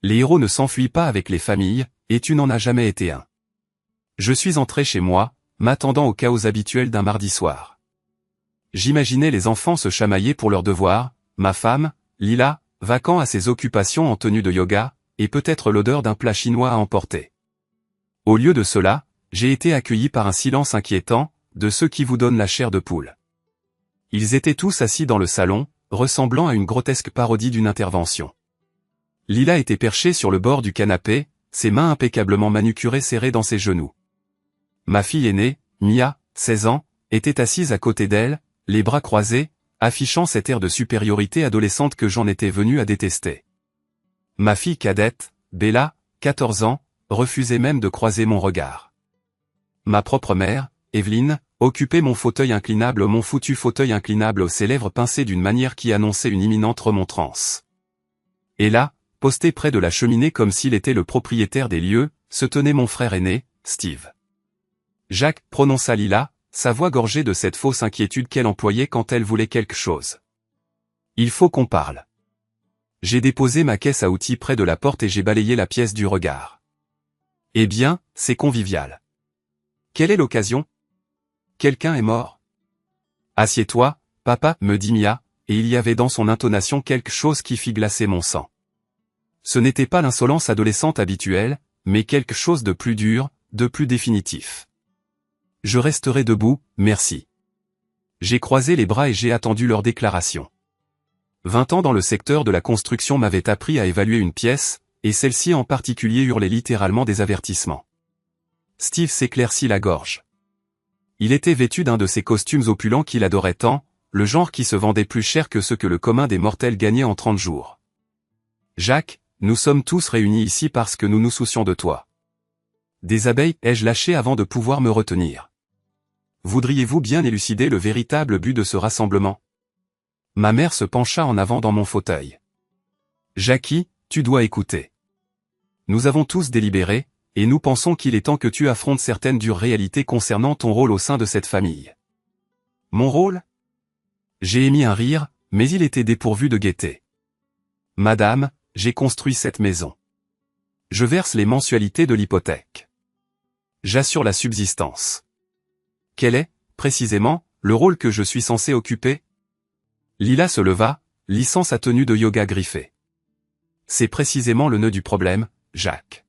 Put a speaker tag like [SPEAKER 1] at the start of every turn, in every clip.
[SPEAKER 1] Les héros ne s'enfuient pas avec les familles, et tu n'en as jamais été un. Je suis entré chez moi, m'attendant au chaos habituel d'un mardi soir. J'imaginais les enfants se chamailler pour leurs devoirs, ma femme, Lila, vaquant à ses occupations en tenue de yoga, et peut-être l'odeur d'un plat chinois à emporter. Au lieu de cela, j'ai été accueilli par un silence inquiétant, de ceux qui vous donnent la chair de poule. Ils étaient tous assis dans le salon, ressemblant à une grotesque parodie d'une intervention. Lila était perchée sur le bord du canapé, ses mains impeccablement manucurées serrées dans ses genoux. Ma fille aînée, Mia, 16 ans, était assise à côté d'elle, les bras croisés, affichant cet air de supériorité adolescente que j'en étais venu à détester. Ma fille cadette, Bella, 14 ans, refusait même de croiser mon regard. Ma propre mère, Evelyne, occupait mon foutu fauteuil inclinable, ses lèvres pincées d'une manière qui annonçait une imminente remontrance. Et là, posté près de la cheminée comme s'il était le propriétaire des lieux, se tenait mon frère aîné, Steve. Jacques, prononça Lila, sa voix gorgée de cette fausse inquiétude qu'elle employait quand elle voulait quelque chose. Il faut qu'on parle. J'ai déposé ma caisse à outils près de la porte et j'ai balayé la pièce du regard. Eh bien, c'est convivial. Quelle est l'occasion? Quelqu'un est mort? Assieds-toi, papa, me dit Mia, et il y avait dans son intonation quelque chose qui fit glacer mon sang. Ce n'était pas l'insolence adolescente habituelle, mais quelque chose de plus dur, de plus définitif. Je resterai debout, merci. J'ai croisé les bras et j'ai attendu leur déclaration. 20 ans dans le secteur de la construction m'avaient appris à évaluer une pièce, et celle-ci en particulier hurlait littéralement des avertissements. Steve s'éclaircit la gorge. Il était vêtu d'un de ces costumes opulents qu'il adorait tant, le genre qui se vendait plus cher que ce que le commun des mortels gagnait en 30 jours. Jacques, nous sommes tous réunis ici parce que nous nous soucions de toi. Des abeilles, ai-je lâché avant de pouvoir me retenir. Voudriez-vous bien élucider le véritable but de ce rassemblement? Ma mère se pencha en avant dans mon fauteuil. Jackie, tu dois écouter. Nous avons tous délibéré, et nous pensons qu'il est temps que tu affrontes certaines dures réalités concernant ton rôle au sein de cette famille. Mon rôle? J'ai émis un rire, mais il était dépourvu de gaieté. Madame, j'ai construit cette maison. Je verse les mensualités de l'hypothèque. J'assure la subsistance. Quel est, précisément, le rôle que je suis censé occuper? Lila se leva, lissant sa tenue de yoga griffée. C'est précisément le nœud du problème, Jacques.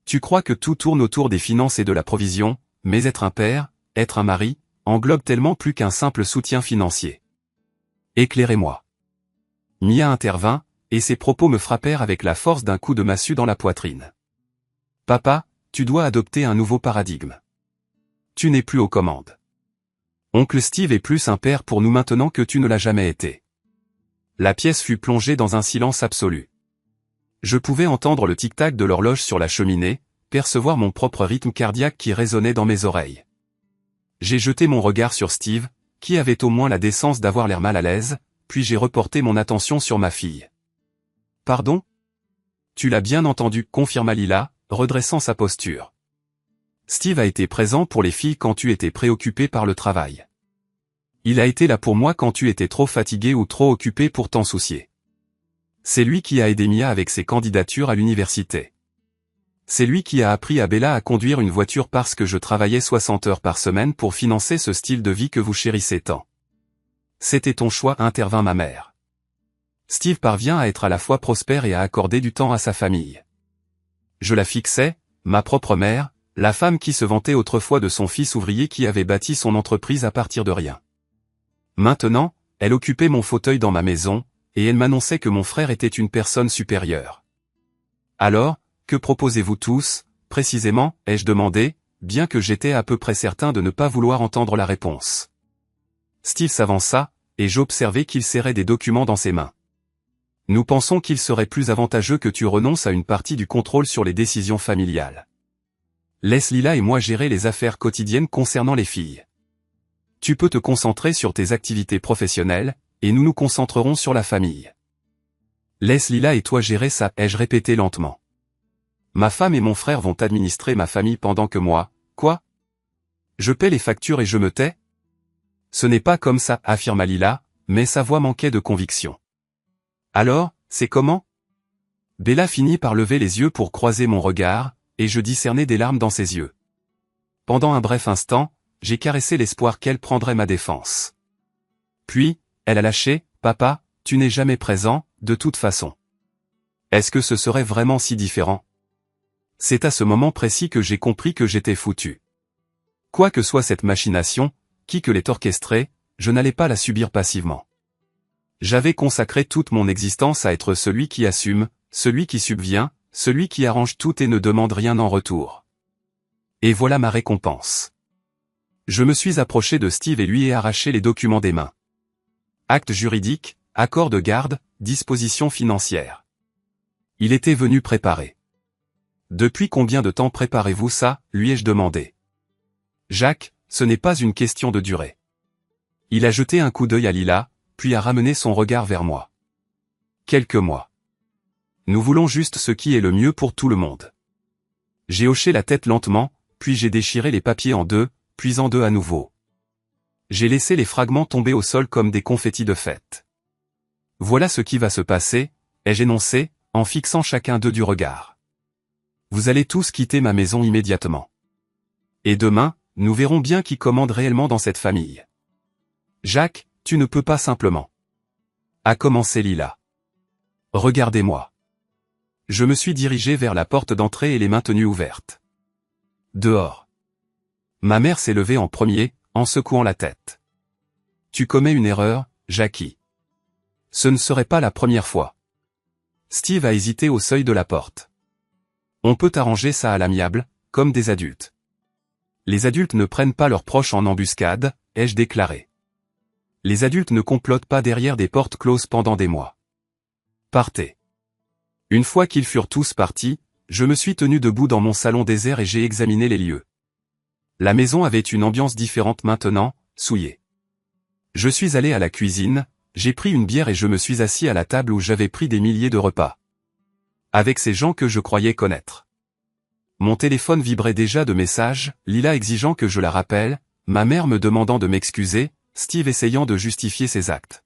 [SPEAKER 1] Tu crois que tout tourne autour des finances et de la provision, mais être un père, être un mari, englobe tellement plus qu'un simple soutien financier. Éclairez-moi. Mia intervint, et ses propos me frappèrent avec la force d'un coup de massue dans la poitrine. Papa, tu dois adopter un nouveau paradigme. Tu n'es plus aux commandes. Oncle Steve est plus un père pour nous maintenant que tu ne l'as jamais été. La pièce fut plongée dans un silence absolu. Je pouvais entendre le tic-tac de l'horloge sur la cheminée, percevoir mon propre rythme cardiaque qui résonnait dans mes oreilles. J'ai jeté mon regard sur Steve, qui avait au moins la décence d'avoir l'air mal à l'aise, puis j'ai reporté mon attention sur ma fille. Pardon? Tu l'as bien entendu, confirma Lila, redressant sa posture. Steve a été présent pour les filles quand tu étais préoccupé par le travail. Il a été là pour moi quand tu étais trop fatigué ou trop occupé pour t'en soucier. C'est lui qui a aidé Mia avec ses candidatures à l'université. C'est lui qui a appris à Bella à conduire une voiture parce que je travaillais 60 heures par semaine pour financer ce style de vie que vous chérissez tant. C'était ton choix, intervint ma mère. Steve parvient à être à la fois prospère et à accorder du temps à sa famille. Je la fixais, ma propre mère, la femme qui se vantait autrefois de son fils ouvrier qui avait bâti son entreprise à partir de rien. Maintenant, elle occupait mon fauteuil dans ma maison, et elle m'annonçait que mon frère était une personne supérieure. Alors, que proposez-vous tous, précisément, ai-je demandé, bien que j'étais à peu près certain de ne pas vouloir entendre la réponse. Steve s'avança, et j'observai qu'il serrait des documents dans ses mains. Nous pensons qu'il serait plus avantageux que tu renonces à une partie du contrôle sur les décisions familiales. Laisse Lila et moi gérer les affaires quotidiennes concernant les filles. Tu peux te concentrer sur tes activités professionnelles, et nous nous concentrerons sur la famille. Laisse Lila et toi gérer ça, ai-je répété lentement. Ma femme et mon frère vont administrer ma famille pendant que moi, quoi? Je paie les factures et je me tais? Ce n'est pas comme ça, affirma Lila, mais sa voix manquait de conviction. Alors, c'est comment? Bella finit par lever les yeux pour croiser mon regard, et je discernais des larmes dans ses yeux. Pendant un bref instant, j'ai caressé l'espoir qu'elle prendrait ma défense. Puis, elle a lâché, « Papa, tu n'es jamais présent, de toute façon. » Est-ce que ce serait vraiment si différent? C'est à ce moment précis que j'ai compris que j'étais foutu. Quoi que soit cette machination, qui que l'ait orchestrée, je n'allais pas la subir passivement. J'avais consacré toute mon existence à être celui qui assume, celui qui subvient, celui qui arrange tout et ne demande rien en retour. Et voilà ma récompense. Je me suis approché de Steve et lui ai arraché les documents des mains. Acte juridique, accord de garde, disposition financière. Il était venu préparer. Depuis combien de temps préparez-vous ça, lui ai-je demandé. Jacques, ce n'est pas une question de durée. Il a jeté un coup d'œil à Lila, puis a ramené son regard vers moi. Quelques mois. Nous voulons juste ce qui est le mieux pour tout le monde. J'ai hoché la tête lentement, puis j'ai déchiré les papiers en deux, puis en deux à nouveau. J'ai laissé les fragments tomber au sol comme des confettis de fête. Voilà ce qui va se passer, ai-je énoncé, en fixant chacun d'eux du regard. Vous allez tous quitter ma maison immédiatement. Et demain, nous verrons bien qui commande réellement dans cette famille. Jacques, tu ne peux pas simplement. A commencé Lila. Regardez-moi. Je me suis dirigé vers la porte d'entrée et l'ai maintenue ouverte. Dehors. Ma mère s'est levée en premier, en secouant la tête. Tu commets une erreur, Jackie. Ce ne serait pas la première fois. Steve a hésité au seuil de la porte. On peut arranger ça à l'amiable, comme des adultes. Les adultes ne prennent pas leurs proches en embuscade, ai-je déclaré. Les adultes ne complotent pas derrière des portes closes pendant des mois. Partez. Une fois qu'ils furent tous partis, je me suis tenu debout dans mon salon désert et j'ai examiné les lieux. La maison avait une ambiance différente maintenant, souillée. Je suis allé à la cuisine, j'ai pris une bière et je me suis assis à la table où j'avais pris des milliers de repas. Avec ces gens que je croyais connaître. Mon téléphone vibrait déjà de messages, Lila exigeant que je la rappelle, ma mère me demandant de m'excuser, Steve essayant de justifier ses actes.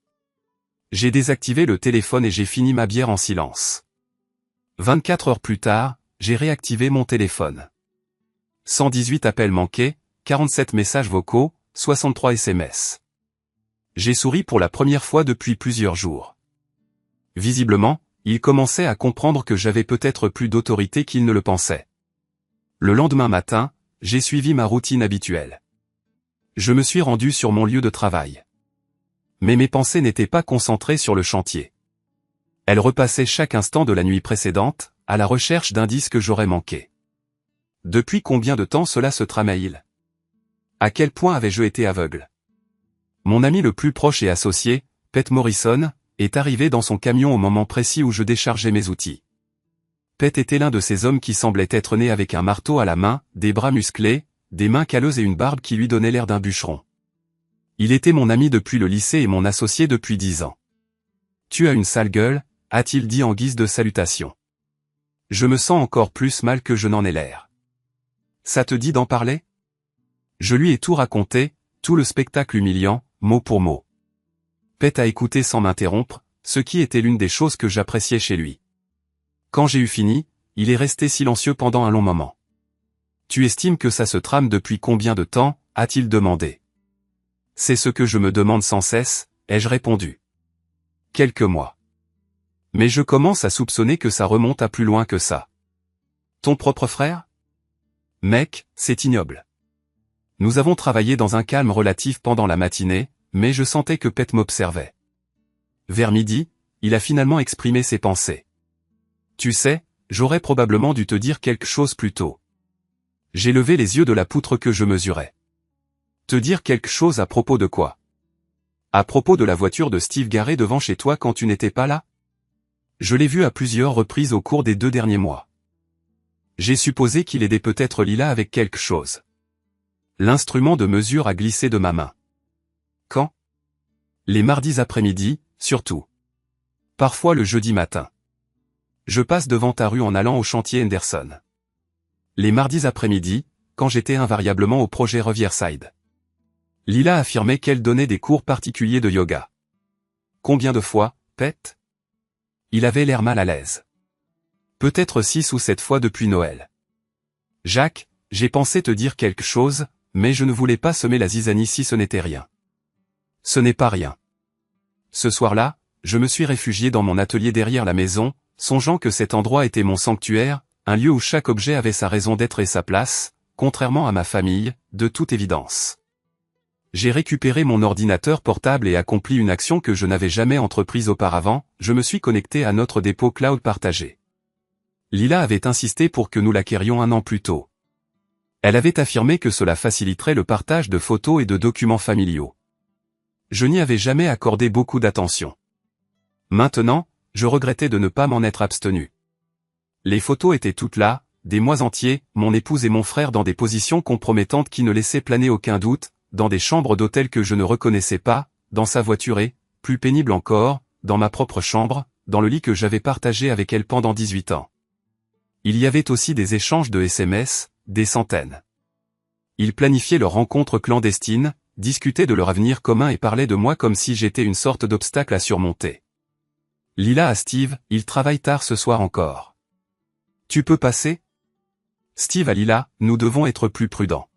[SPEAKER 1] J'ai désactivé le téléphone et j'ai fini ma bière en silence. 24 heures plus tard, j'ai réactivé mon téléphone. 118 appels manqués, 47 messages vocaux, 63 SMS. J'ai souri pour la première fois depuis plusieurs jours. Visiblement, il commençait à comprendre que j'avais peut-être plus d'autorité qu'il ne le pensait. Le lendemain matin, j'ai suivi ma routine habituelle. Je me suis rendu sur mon lieu de travail. Mais mes pensées n'étaient pas concentrées sur le chantier. Elles repassaient chaque instant de la nuit précédente, à la recherche d'indices que j'aurais manqués. Depuis combien de temps cela se tramait-il? À quel point avais-je été aveugle? Mon ami le plus proche et associé, Pete Morrison, est arrivé dans son camion au moment précis où je déchargeais mes outils. Pete était l'un de ces hommes qui semblaient être nés avec un marteau à la main, des bras musclés, des mains calleuses et une barbe qui lui donnait l'air d'un bûcheron. Il était mon ami depuis le lycée et mon associé depuis 10 ans. « Tu as une sale gueule », a-t-il dit en guise de salutation. Je me sens encore plus mal que je n'en ai l'air. Ça te dit d'en parler? Je lui ai tout raconté, tout le spectacle humiliant, mot pour mot. Pete a écouté sans m'interrompre, ce qui était l'une des choses que j'appréciais chez lui. Quand j'ai eu fini, il est resté silencieux pendant un long moment. Tu estimes que ça se trame depuis combien de temps, a-t-il demandé. C'est ce que je me demande sans cesse, ai-je répondu. Quelques mois. Mais je commence à soupçonner que ça remonte à plus loin que ça. Ton propre frère? Mec, c'est ignoble. Nous avons travaillé dans un calme relatif pendant la matinée, mais je sentais que Pete m'observait. Vers midi, il a finalement exprimé ses pensées. Tu sais, j'aurais probablement dû te dire quelque chose plus tôt. J'ai levé les yeux de la poutre que je mesurais. Te dire quelque chose à propos de quoi? À propos de la voiture de Steve garée devant chez toi quand tu n'étais pas là? Je l'ai vue à plusieurs reprises au cours des 2 derniers mois. J'ai supposé qu'il aidait peut-être Lila avec quelque chose. L'instrument de mesure a glissé de ma main. Quand? Les mardis après-midi, surtout. Parfois le jeudi matin. Je passe devant ta rue en allant au chantier Henderson. Les mardis après-midi, quand j'étais invariablement au projet Riverside. Lila affirmait qu'elle donnait des cours particuliers de yoga. Combien de fois, Pete? Il avait l'air mal à l'aise. Peut-être 6 ou 7 fois depuis Noël. Jacques, j'ai pensé te dire quelque chose, mais je ne voulais pas semer la zizanie si ce n'était rien. Ce n'est pas rien. Ce soir-là, je me suis réfugié dans mon atelier derrière la maison, songeant que cet endroit était mon sanctuaire, un lieu où chaque objet avait sa raison d'être et sa place, contrairement à ma famille, de toute évidence. J'ai récupéré mon ordinateur portable et accompli une action que je n'avais jamais entreprise auparavant, je me suis connecté à notre dépôt cloud partagé. Lila avait insisté pour que nous l'acquérions 1 an plus tôt. Elle avait affirmé que cela faciliterait le partage de photos et de documents familiaux. Je n'y avais jamais accordé beaucoup d'attention. Maintenant, je regrettais de ne pas m'en être abstenu. Les photos étaient toutes là, des mois entiers, mon épouse et mon frère dans des positions compromettantes qui ne laissaient planer aucun doute, dans des chambres d'hôtel que je ne reconnaissais pas, dans sa voiture et, plus pénible encore, dans ma propre chambre, dans le lit que j'avais partagé avec elle pendant 18 ans. Il y avait aussi des échanges de SMS, des centaines. Ils planifiaient leurs rencontres clandestines, discutaient de leur avenir commun et parlaient de moi comme si j'étais une sorte d'obstacle à surmonter. Lila à Steve, il travaille tard ce soir encore. Tu peux passer? Steve à Lila, nous devons être plus prudents.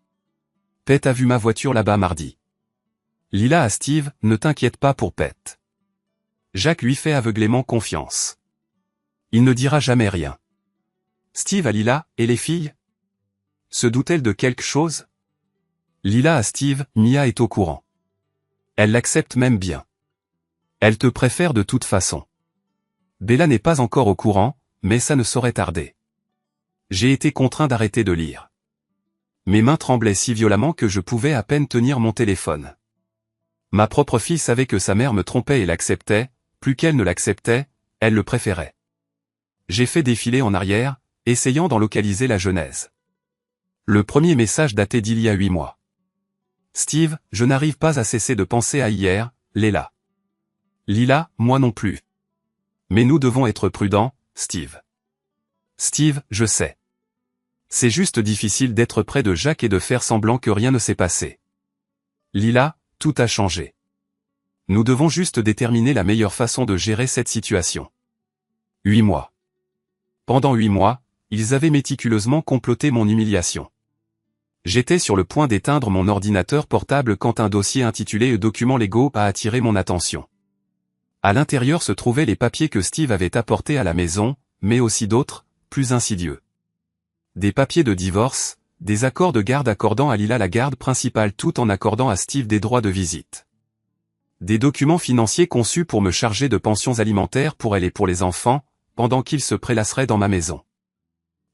[SPEAKER 1] Pete a vu ma voiture là-bas mardi. Lila à Steve, ne t'inquiète pas pour Pete. Jacques lui fait aveuglément confiance. Il ne dira jamais rien. Steve à Lila, et les filles? Se doutent-elles de quelque chose? Lila à Steve, Mia est au courant. Elle l'accepte même bien. Elle te préfère de toute façon. Bella n'est pas encore au courant, mais ça ne saurait tarder. J'ai été contraint d'arrêter de lire. Mes mains tremblaient si violemment que je pouvais à peine tenir mon téléphone. Ma propre fille savait que sa mère me trompait et l'acceptait, plus qu'elle ne l'acceptait, elle le préférait. J'ai fait défiler en arrière, essayant d'en localiser la genèse. Le premier message datait d'il y a 8 mois. Steve, je n'arrive pas à cesser de penser à hier, Léla. Lila, moi non plus. Mais nous devons être prudents, Steve. Steve, je sais. C'est juste difficile d'être près de Jacques et de faire semblant que rien ne s'est passé. Lila, tout a changé. Nous devons juste déterminer la meilleure façon de gérer cette situation. 8 mois. Pendant 8 mois, ils avaient méticuleusement comploté mon humiliation. J'étais sur le point d'éteindre mon ordinateur portable quand un dossier intitulé « Documents légaux » a attiré mon attention. À l'intérieur se trouvaient les papiers que Steve avait apportés à la maison, mais aussi d'autres, plus insidieux. Des papiers de divorce, des accords de garde accordant à Lila la garde principale tout en accordant à Steve des droits de visite. Des documents financiers conçus pour me charger de pensions alimentaires pour elle et pour les enfants, pendant qu'ils se prélasseraient dans ma maison.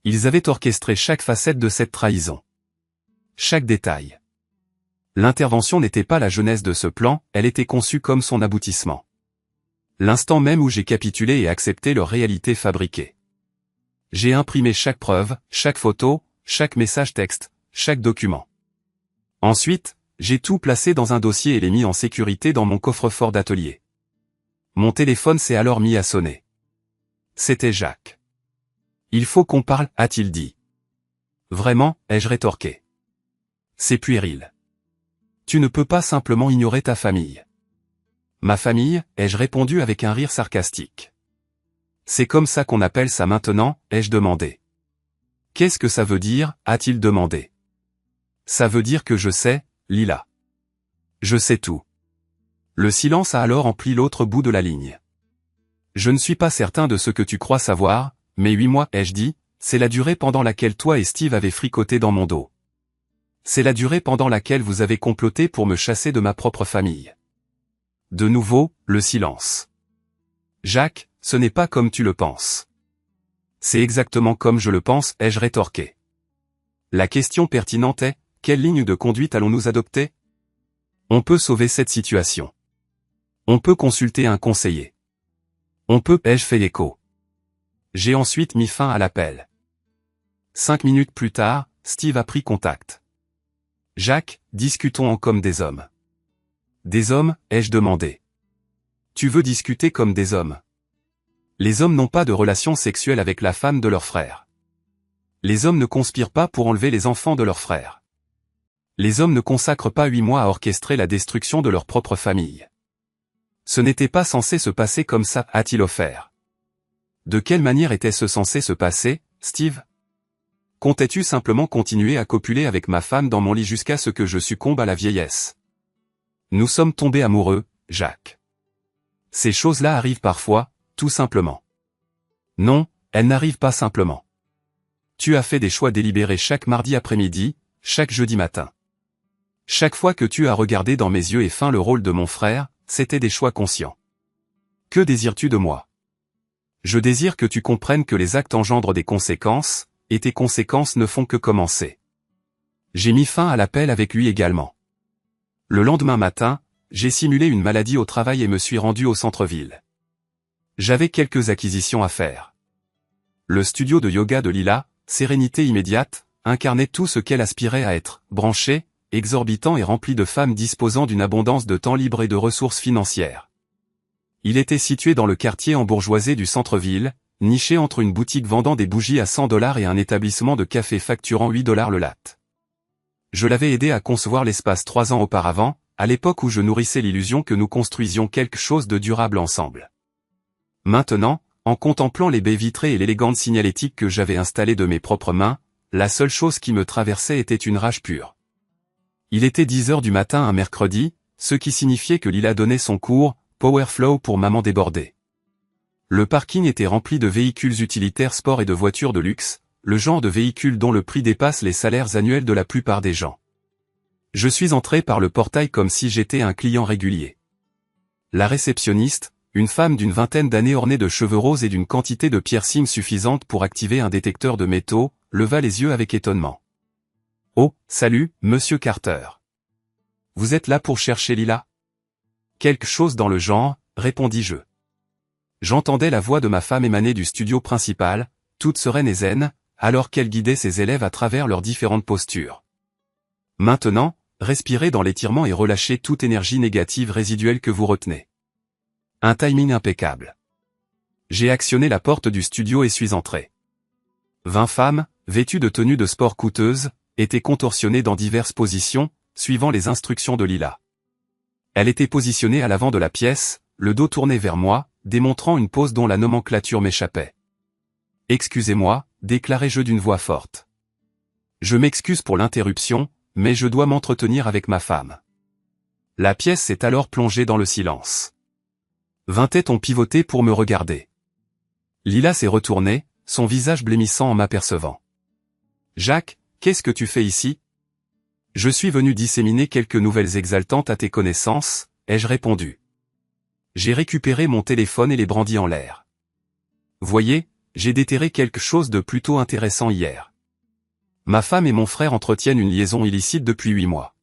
[SPEAKER 1] Ils avaient orchestré chaque facette de cette trahison. Chaque détail. L'intervention n'était pas la genèse de ce plan, elle était conçue comme son aboutissement. L'instant même où j'ai capitulé et accepté leur réalité fabriquée. J'ai imprimé chaque preuve, chaque photo, chaque message texte, chaque document. Ensuite, j'ai tout placé dans un dossier et l'ai mis en sécurité dans mon coffre-fort d'atelier. Mon téléphone s'est alors mis à sonner. C'était Jacques. Il faut qu'on parle, a-t-il dit. Vraiment, ai-je rétorqué. C'est puéril. Tu ne peux pas simplement ignorer ta famille. Ma famille, ai-je répondu avec un rire sarcastique. C'est comme ça qu'on appelle ça maintenant, ai-je demandé. Qu'est-ce que ça veut dire, a-t-il demandé. Ça veut dire que je sais, Lila. Je sais tout. Le silence a alors empli l'autre bout de la ligne. Je ne suis pas certain de ce que tu crois savoir, mais 8 mois, ai-je dit, c'est la durée pendant laquelle toi et Steve avez fricoté dans mon dos. C'est la durée pendant laquelle vous avez comploté pour me chasser de ma propre famille. De nouveau, le silence. Jacques, ce n'est pas comme tu le penses. C'est exactement comme je le pense, ai-je rétorqué. La question pertinente est, quelle ligne de conduite allons-nous adopter? On peut sauver cette situation. On peut consulter un conseiller. On peut, ai-je fait écho. J'ai ensuite mis fin à l'appel. 5 minutes plus tard, Steve a pris contact. Jacques, discutons en comme des hommes. Des hommes, ai-je demandé. Tu veux discuter comme des hommes? Les hommes n'ont pas de relation sexuelle avec la femme de leur frère. Les hommes ne conspirent pas pour enlever les enfants de leur frère. Les hommes ne consacrent pas 8 mois à orchestrer la destruction de leur propre famille. Ce n'était pas censé se passer comme ça, a-t-il offert. De quelle manière était-ce censé se passer, Steve? Comptais-tu simplement continuer à copuler avec ma femme dans mon lit jusqu'à ce que je succombe à la vieillesse? Nous sommes tombés amoureux, Jack. Ces choses-là arrivent parfois, tout simplement. Non, elles n'arrivent pas simplement. Tu as fait des choix délibérés chaque mardi après-midi, chaque jeudi matin. Chaque fois que tu as regardé dans mes yeux et feint le rôle de mon frère, c'était des choix conscients. Que désires-tu de moi? Je désire que tu comprennes que les actes engendrent des conséquences, et tes conséquences ne font que commencer. J'ai mis fin à l'appel avec lui également. Le lendemain matin, j'ai simulé une maladie au travail et me suis rendu au centre-ville. J'avais quelques acquisitions à faire. Le studio de yoga de Lila, sérénité immédiate, incarnait tout ce qu'elle aspirait à être, branché, exorbitant et rempli de femmes disposant d'une abondance de temps libre et de ressources financières. Il était situé dans le quartier embourgeoisé du centre-ville, niché entre une boutique vendant des bougies à $100 et un établissement de café facturant $8 le latte. Je l'avais aidé à concevoir l'espace 3 ans auparavant, à l'époque où je nourrissais l'illusion que nous construisions quelque chose de durable ensemble. Maintenant, en contemplant les baies vitrées et l'élégante signalétique que j'avais installée de mes propres mains, la seule chose qui me traversait était une rage pure. Il était 10 heures du matin un mercredi, ce qui signifiait que Lila donnait son cours, Powerflow pour maman débordée. Le parking était rempli de véhicules utilitaires sport et de voitures de luxe, le genre de véhicules dont le prix dépasse les salaires annuels de la plupart des gens. Je suis entré par le portail comme si j'étais un client régulier. La réceptionniste, une femme d'une vingtaine d'années ornée de cheveux roses et d'une quantité de piercings suffisante pour activer un détecteur de métaux, leva les yeux avec étonnement. « Oh, salut, monsieur Carter. Vous êtes là pour chercher Lila ?» Quelque chose dans le genre, répondis-je. J'entendais la voix de ma femme émaner du studio principal, toute sereine et zen, alors qu'elle guidait ses élèves à travers leurs différentes postures. Maintenant, respirez dans l'étirement et relâchez toute énergie négative résiduelle que vous retenez. Un timing impeccable. J'ai actionné la porte du studio et suis entré. 20 femmes, vêtues de tenues de sport coûteuses, étaient contorsionnées dans diverses positions, suivant les instructions de Lila. Elle était positionnée à l'avant de la pièce, le dos tourné vers moi, démontrant une pose dont la nomenclature m'échappait. « Excusez-moi », déclarai-je d'une voix forte. « Je m'excuse pour l'interruption, mais je dois m'entretenir avec ma femme. » La pièce s'est alors plongée dans le silence. 20 têtes ont pivoté pour me regarder. Lila s'est retournée, son visage blêmissant en m'apercevant. « Jacques, qu'est-ce que tu fais ici ? » « Je suis venu disséminer quelques nouvelles exaltantes à tes connaissances, ai-je répondu. J'ai récupéré mon téléphone et les brandis en l'air. Voyez, j'ai déterré quelque chose de plutôt intéressant hier. Ma femme et mon frère entretiennent une liaison illicite depuis 8 mois.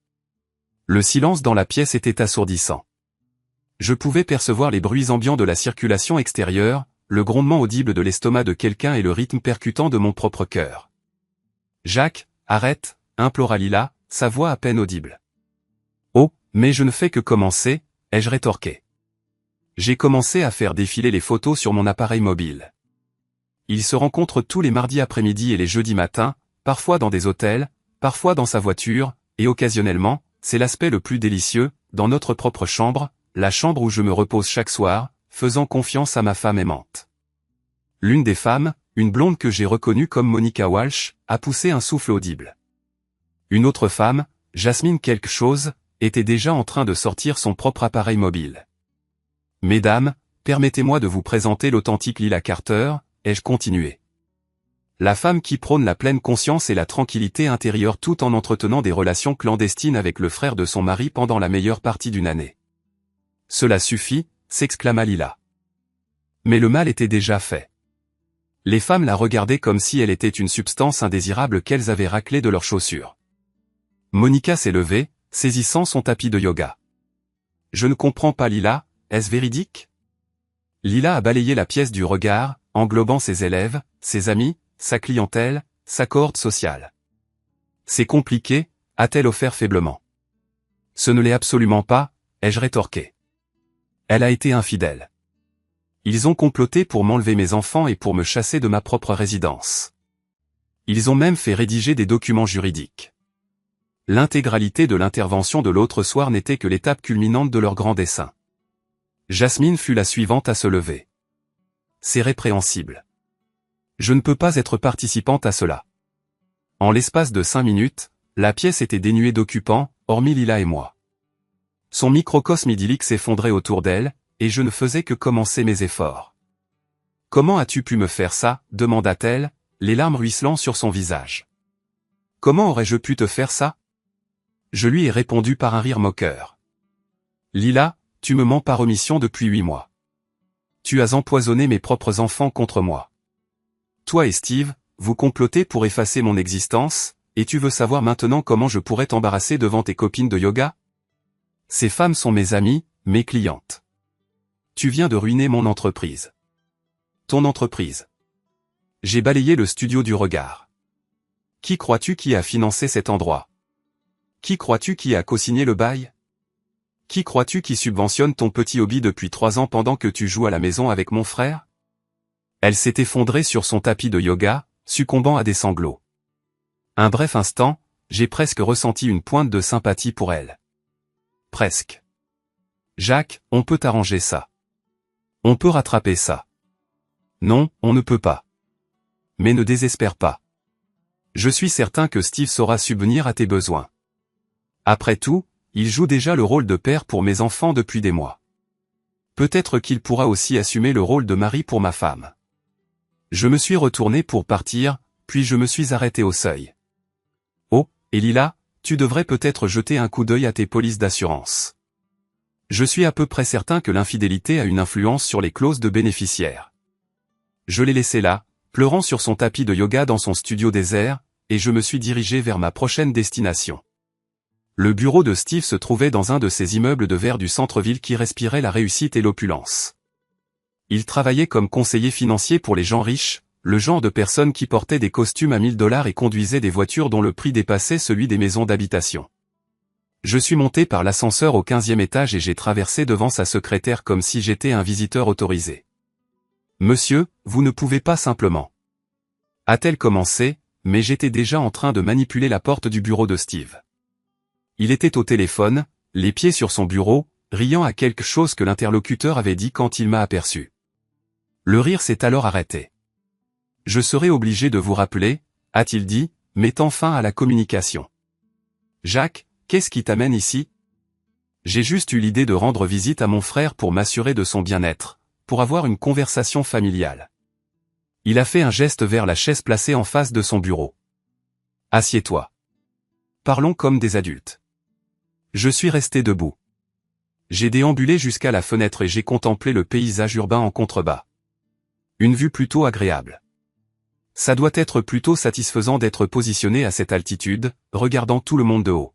[SPEAKER 1] Le silence dans la pièce était assourdissant. Je pouvais percevoir les bruits ambiants de la circulation extérieure, le grondement audible de l'estomac de quelqu'un et le rythme percutant de mon propre cœur. « Jacques, arrête !» implora Lila, sa voix à peine audible. « Oh, mais je ne fais que commencer », ai-je rétorqué. J'ai commencé à faire défiler les photos sur mon appareil mobile. Il se rencontre tous les mardis après-midi et les jeudis matins, parfois dans des hôtels, parfois dans sa voiture, et occasionnellement, c'est l'aspect le plus délicieux, dans notre propre chambre, la chambre où je me repose chaque soir, faisant confiance à ma femme aimante. L'une des femmes, une blonde que j'ai reconnue comme Monica Walsh, a poussé un souffle audible. Une autre femme, Jasmine quelque chose, était déjà en train de sortir son propre appareil mobile. « Mesdames, permettez-moi de vous présenter l'authentique Lila Carter », ai-je continué. La femme qui prône la pleine conscience et la tranquillité intérieure tout en entretenant des relations clandestines avec le frère de son mari pendant la meilleure partie d'une année. « Cela suffit », s'exclama Lila. Mais le mal était déjà fait. Les femmes la regardaient comme si elle était une substance indésirable qu'elles avaient raclée de leurs chaussures. Monica s'est levée, saisissant son tapis de yoga. « Je ne comprends pas Lila, est-ce véridique ?» Lila a balayé la pièce du regard, englobant ses élèves, ses amis, sa clientèle, sa cohorte sociale. « C'est compliqué », a-t-elle offert faiblement. « Ce ne l'est absolument pas, ai-je rétorqué. Elle a été infidèle. Ils ont comploté pour m'enlever mes enfants et pour me chasser de ma propre résidence. Ils ont même fait rédiger des documents juridiques. L'intégralité de l'intervention de l'autre soir n'était que l'étape culminante de leur grand dessein. Jasmine fut la suivante à se lever. C'est répréhensible. Je ne peux pas être participante à cela. En l'espace de 5 minutes, la pièce était dénuée d'occupants, hormis Lila et moi. Son microcosme idyllique s'effondrait autour d'elle, et je ne faisais que commencer mes efforts. « Comment as-tu pu me faire ça ?» demanda-t-elle, les larmes ruisselant sur son visage. « Comment aurais-je pu te faire ça ?» Je lui ai répondu par un rire moqueur. « Lila, tu me mens par omission depuis 8 mois. Tu as empoisonné mes propres enfants contre moi. Toi et Steve, vous complotez pour effacer mon existence, et tu veux savoir maintenant comment je pourrais t'embarrasser devant tes copines de yoga? Ces femmes sont mes amies, mes clientes. Tu viens de ruiner mon entreprise. Ton entreprise. J'ai balayé le studio du regard. Qui crois-tu qui a financé cet endroit? Qui crois-tu qui a co-signé le bail? Qui crois-tu qui subventionne ton petit hobby depuis 3 ans pendant que tu joues à la maison avec mon frère? Elle s'est effondrée sur son tapis de yoga, succombant à des sanglots. Un bref instant, j'ai presque ressenti une pointe de sympathie pour elle. Presque. Jacques, on peut arranger ça. On peut rattraper ça. Non, on ne peut pas. Mais ne désespère pas. Je suis certain que Steve saura subvenir à tes besoins. Après tout, il joue déjà le rôle de père pour mes enfants depuis des mois. Peut-être qu'il pourra aussi assumer le rôle de mari pour ma femme. Je me suis retourné pour partir, puis je me suis arrêté au seuil. Oh, et Lila, tu devrais peut-être jeter un coup d'œil à tes polices d'assurance. Je suis à peu près certain que l'infidélité a une influence sur les clauses de bénéficiaires. Je l'ai laissé là, pleurant sur son tapis de yoga dans son studio désert, et je me suis dirigé vers ma prochaine destination. Le bureau de Steve se trouvait dans un de ces immeubles de verre du centre-ville qui respiraient la réussite et l'opulence. Il travaillait comme conseiller financier pour les gens riches, le genre de personnes qui portaient des costumes à $1000 et conduisaient des voitures dont le prix dépassait celui des maisons d'habitation. Je suis monté par l'ascenseur au 15e étage et j'ai traversé devant sa secrétaire comme si j'étais un visiteur autorisé. « Monsieur, vous ne pouvez pas simplement. » A-t-elle commencé, mais j'étais déjà en train de manipuler la porte du bureau de Steve. Il était au téléphone, les pieds sur son bureau, riant à quelque chose que l'interlocuteur avait dit quand il m'a aperçu. Le rire s'est alors arrêté. « Je serai obligé de vous rappeler, » a-t-il dit, mettant fin à la communication. « Jacques, qu'est-ce qui t'amène ici? » J'ai juste eu l'idée de rendre visite à mon frère pour m'assurer de son bien-être, pour avoir une conversation familiale. Il a fait un geste vers la chaise placée en face de son bureau. « Assieds-toi. Parlons comme des adultes. » Je suis resté debout. J'ai déambulé jusqu'à la fenêtre et j'ai contemplé le paysage urbain en contrebas. Une vue plutôt agréable. Ça doit être plutôt satisfaisant d'être positionné à cette altitude, regardant tout le monde de haut.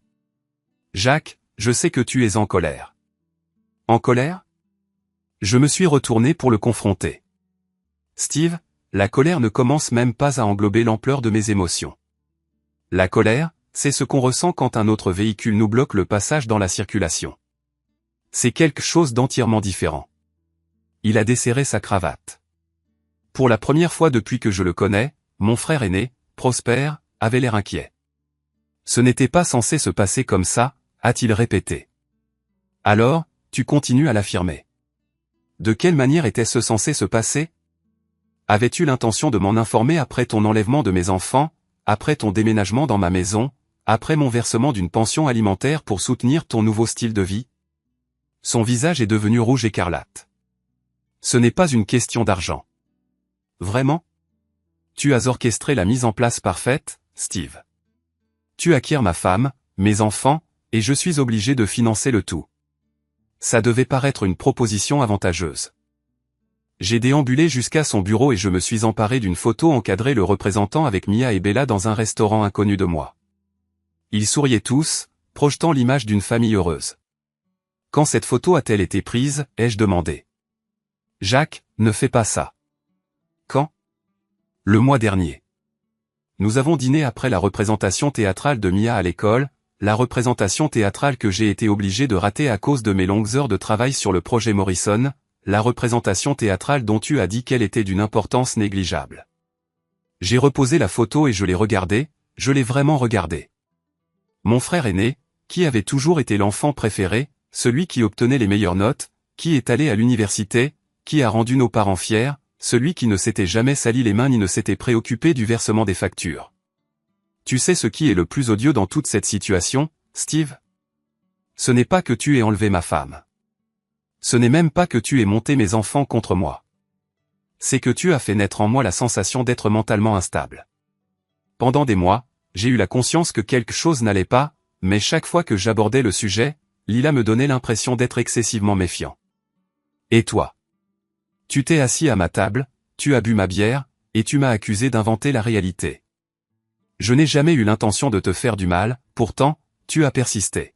[SPEAKER 1] Jacques, je sais que tu es en colère. En colère? Je me suis retourné pour le confronter. Steve, la colère ne commence même pas à englober l'ampleur de mes émotions. La colère, c'est ce qu'on ressent quand un autre véhicule nous bloque le passage dans la circulation. C'est quelque chose d'entièrement différent. Il a desserré sa cravate. Pour la première fois depuis que je le connais, mon frère aîné, Prosper, avait l'air inquiet. Ce n'était pas censé se passer comme ça, a-t-il répété. Alors, tu continues à l'affirmer. De quelle manière était-ce censé se passer? Avais-tu l'intention de m'en informer après ton enlèvement de mes enfants, après ton déménagement dans ma maison, après mon versement d'une pension alimentaire pour soutenir ton nouveau style de vie? Son visage est devenu rouge écarlate. Ce n'est pas une question d'argent. Vraiment? Tu as orchestré la mise en place parfaite, Steve. Tu acquiers ma femme, mes enfants, et je suis obligé de financer le tout. Ça devait paraître une proposition avantageuse. J'ai déambulé jusqu'à son bureau et je me suis emparé d'une photo encadrée le représentant avec Mia et Bella dans un restaurant inconnu de moi. Ils souriaient tous, projetant l'image d'une famille heureuse. Quand cette photo a-t-elle été prise, ai-je demandé. Jacques, ne fais pas ça. Quand? Le mois dernier. Nous avons dîné après la représentation théâtrale de Mia à l'école, la représentation théâtrale que j'ai été obligé de rater à cause de mes longues heures de travail sur le projet Morrison, la représentation théâtrale dont tu as dit qu'elle était d'une importance négligeable. J'ai reposé la photo et je l'ai regardée, je l'ai vraiment regardée. Mon frère aîné, qui avait toujours été l'enfant préféré, celui qui obtenait les meilleures notes, qui est allé à l'université, qui a rendu nos parents fiers, celui qui ne s'était jamais sali les mains ni ne s'était préoccupé du versement des factures. Tu sais ce qui est le plus odieux dans toute cette situation, Steve? Ce n'est pas que tu aies enlevé ma femme. Ce n'est même pas que tu aies monté mes enfants contre moi. C'est que tu as fait naître en moi la sensation d'être mentalement instable. Pendant des mois, j'ai eu la conscience que quelque chose n'allait pas, mais chaque fois que j'abordais le sujet, Lila me donnait l'impression d'être excessivement méfiant. Et toi? Tu t'es assis à ma table, tu as bu ma bière, et tu m'as accusé d'inventer la réalité. Je n'ai jamais eu l'intention de te faire du mal, pourtant, tu as persisté.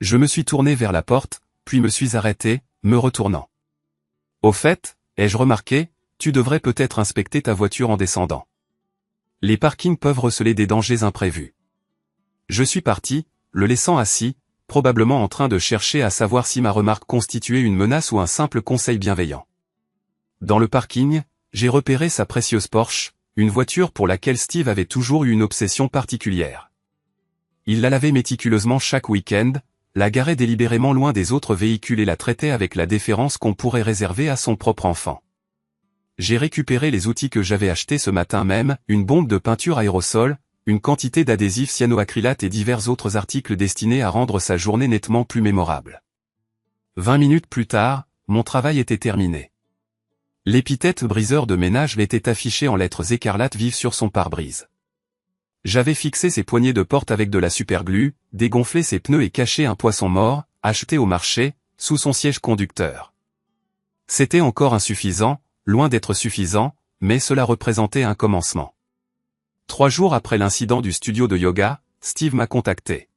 [SPEAKER 1] Je me suis tourné vers la porte, puis me suis arrêté, me retournant. Au fait, ai-je remarqué, tu devrais peut-être inspecter ta voiture en descendant. Les parkings peuvent receler des dangers imprévus. Je suis parti, le laissant assis, probablement en train de chercher à savoir si ma remarque constituait une menace ou un simple conseil bienveillant. Dans le parking, j'ai repéré sa précieuse Porsche, une voiture pour laquelle Steve avait toujours eu une obsession particulière. Il la lavait méticuleusement chaque week-end, la garait délibérément loin des autres véhicules et la traitait avec la déférence qu'on pourrait réserver à son propre enfant. J'ai récupéré les outils que j'avais achetés ce matin même, une bombe de peinture aérosol, une quantité d'adhésifs cyanoacrylate et divers autres articles destinés à rendre sa journée nettement plus mémorable. 20 minutes plus tard, mon travail était terminé. L'épithète briseur de ménage était affichée en lettres écarlates vives sur son pare-brise. J'avais fixé ses poignées de porte avec de la superglue, dégonflé ses pneus et caché un poisson mort, acheté au marché, sous son siège conducteur. C'était encore insuffisant, loin d'être suffisant, mais cela représentait un commencement. 3 jours après l'incident du studio de yoga, Steve m'a contacté.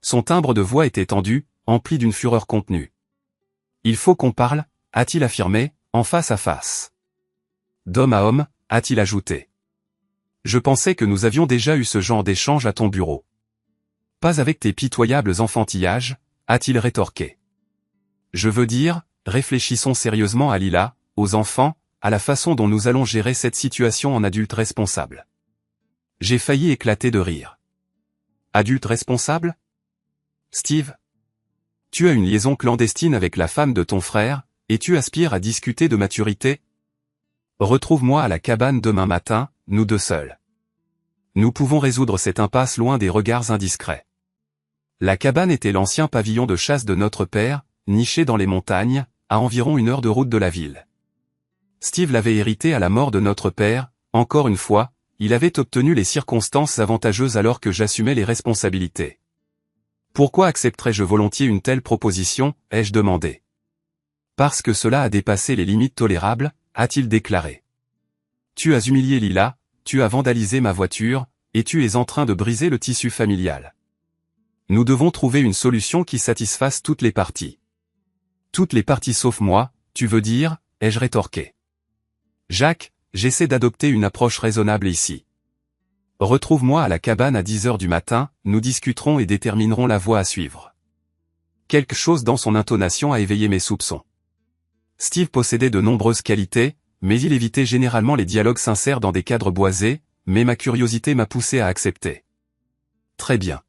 [SPEAKER 1] Son timbre de voix était tendu, empli d'une fureur contenue. « Il faut qu'on parle », a-t-il affirmé, en face à face. « D'homme à homme », a-t-il ajouté. « Je pensais que nous avions déjà eu ce genre d'échange à ton bureau. »« Pas avec tes pitoyables enfantillages », a-t-il rétorqué. « Je veux dire, réfléchissons sérieusement à Lila, aux enfants, à la façon dont nous allons gérer cette situation en adulte responsable. » J'ai failli éclater de rire. « Adulte responsable ? Steve ? Tu as une liaison clandestine avec la femme de ton frère, et tu aspires à discuter de maturité ? Retrouve-moi à la cabane demain matin, nous deux seuls. Nous pouvons résoudre cette impasse loin des regards indiscrets. » La cabane était l'ancien pavillon de chasse de notre père, niché dans les montagnes, à environ 1 heure de route de la ville. Steve l'avait hérité à la mort de notre père, encore une fois, il avait obtenu les circonstances avantageuses alors que j'assumais les responsabilités. Pourquoi accepterais-je volontiers une telle proposition, ai-je demandé. Parce que cela a dépassé les limites tolérables, a-t-il déclaré. Tu as humilié Lila, tu as vandalisé ma voiture, et tu es en train de briser le tissu familial. Nous devons trouver une solution qui satisfasse toutes les parties. Toutes les parties sauf moi, tu veux dire, ai-je rétorqué. Jacques, j'essaie d'adopter une approche raisonnable ici. Retrouve-moi à la cabane à 10 heures du matin, nous discuterons et déterminerons la voie à suivre. Quelque chose dans son intonation a éveillé mes soupçons. Steve possédait de nombreuses qualités, mais il évitait généralement les dialogues sincères dans des cadres boisés, mais ma curiosité m'a poussé à accepter. Très bien.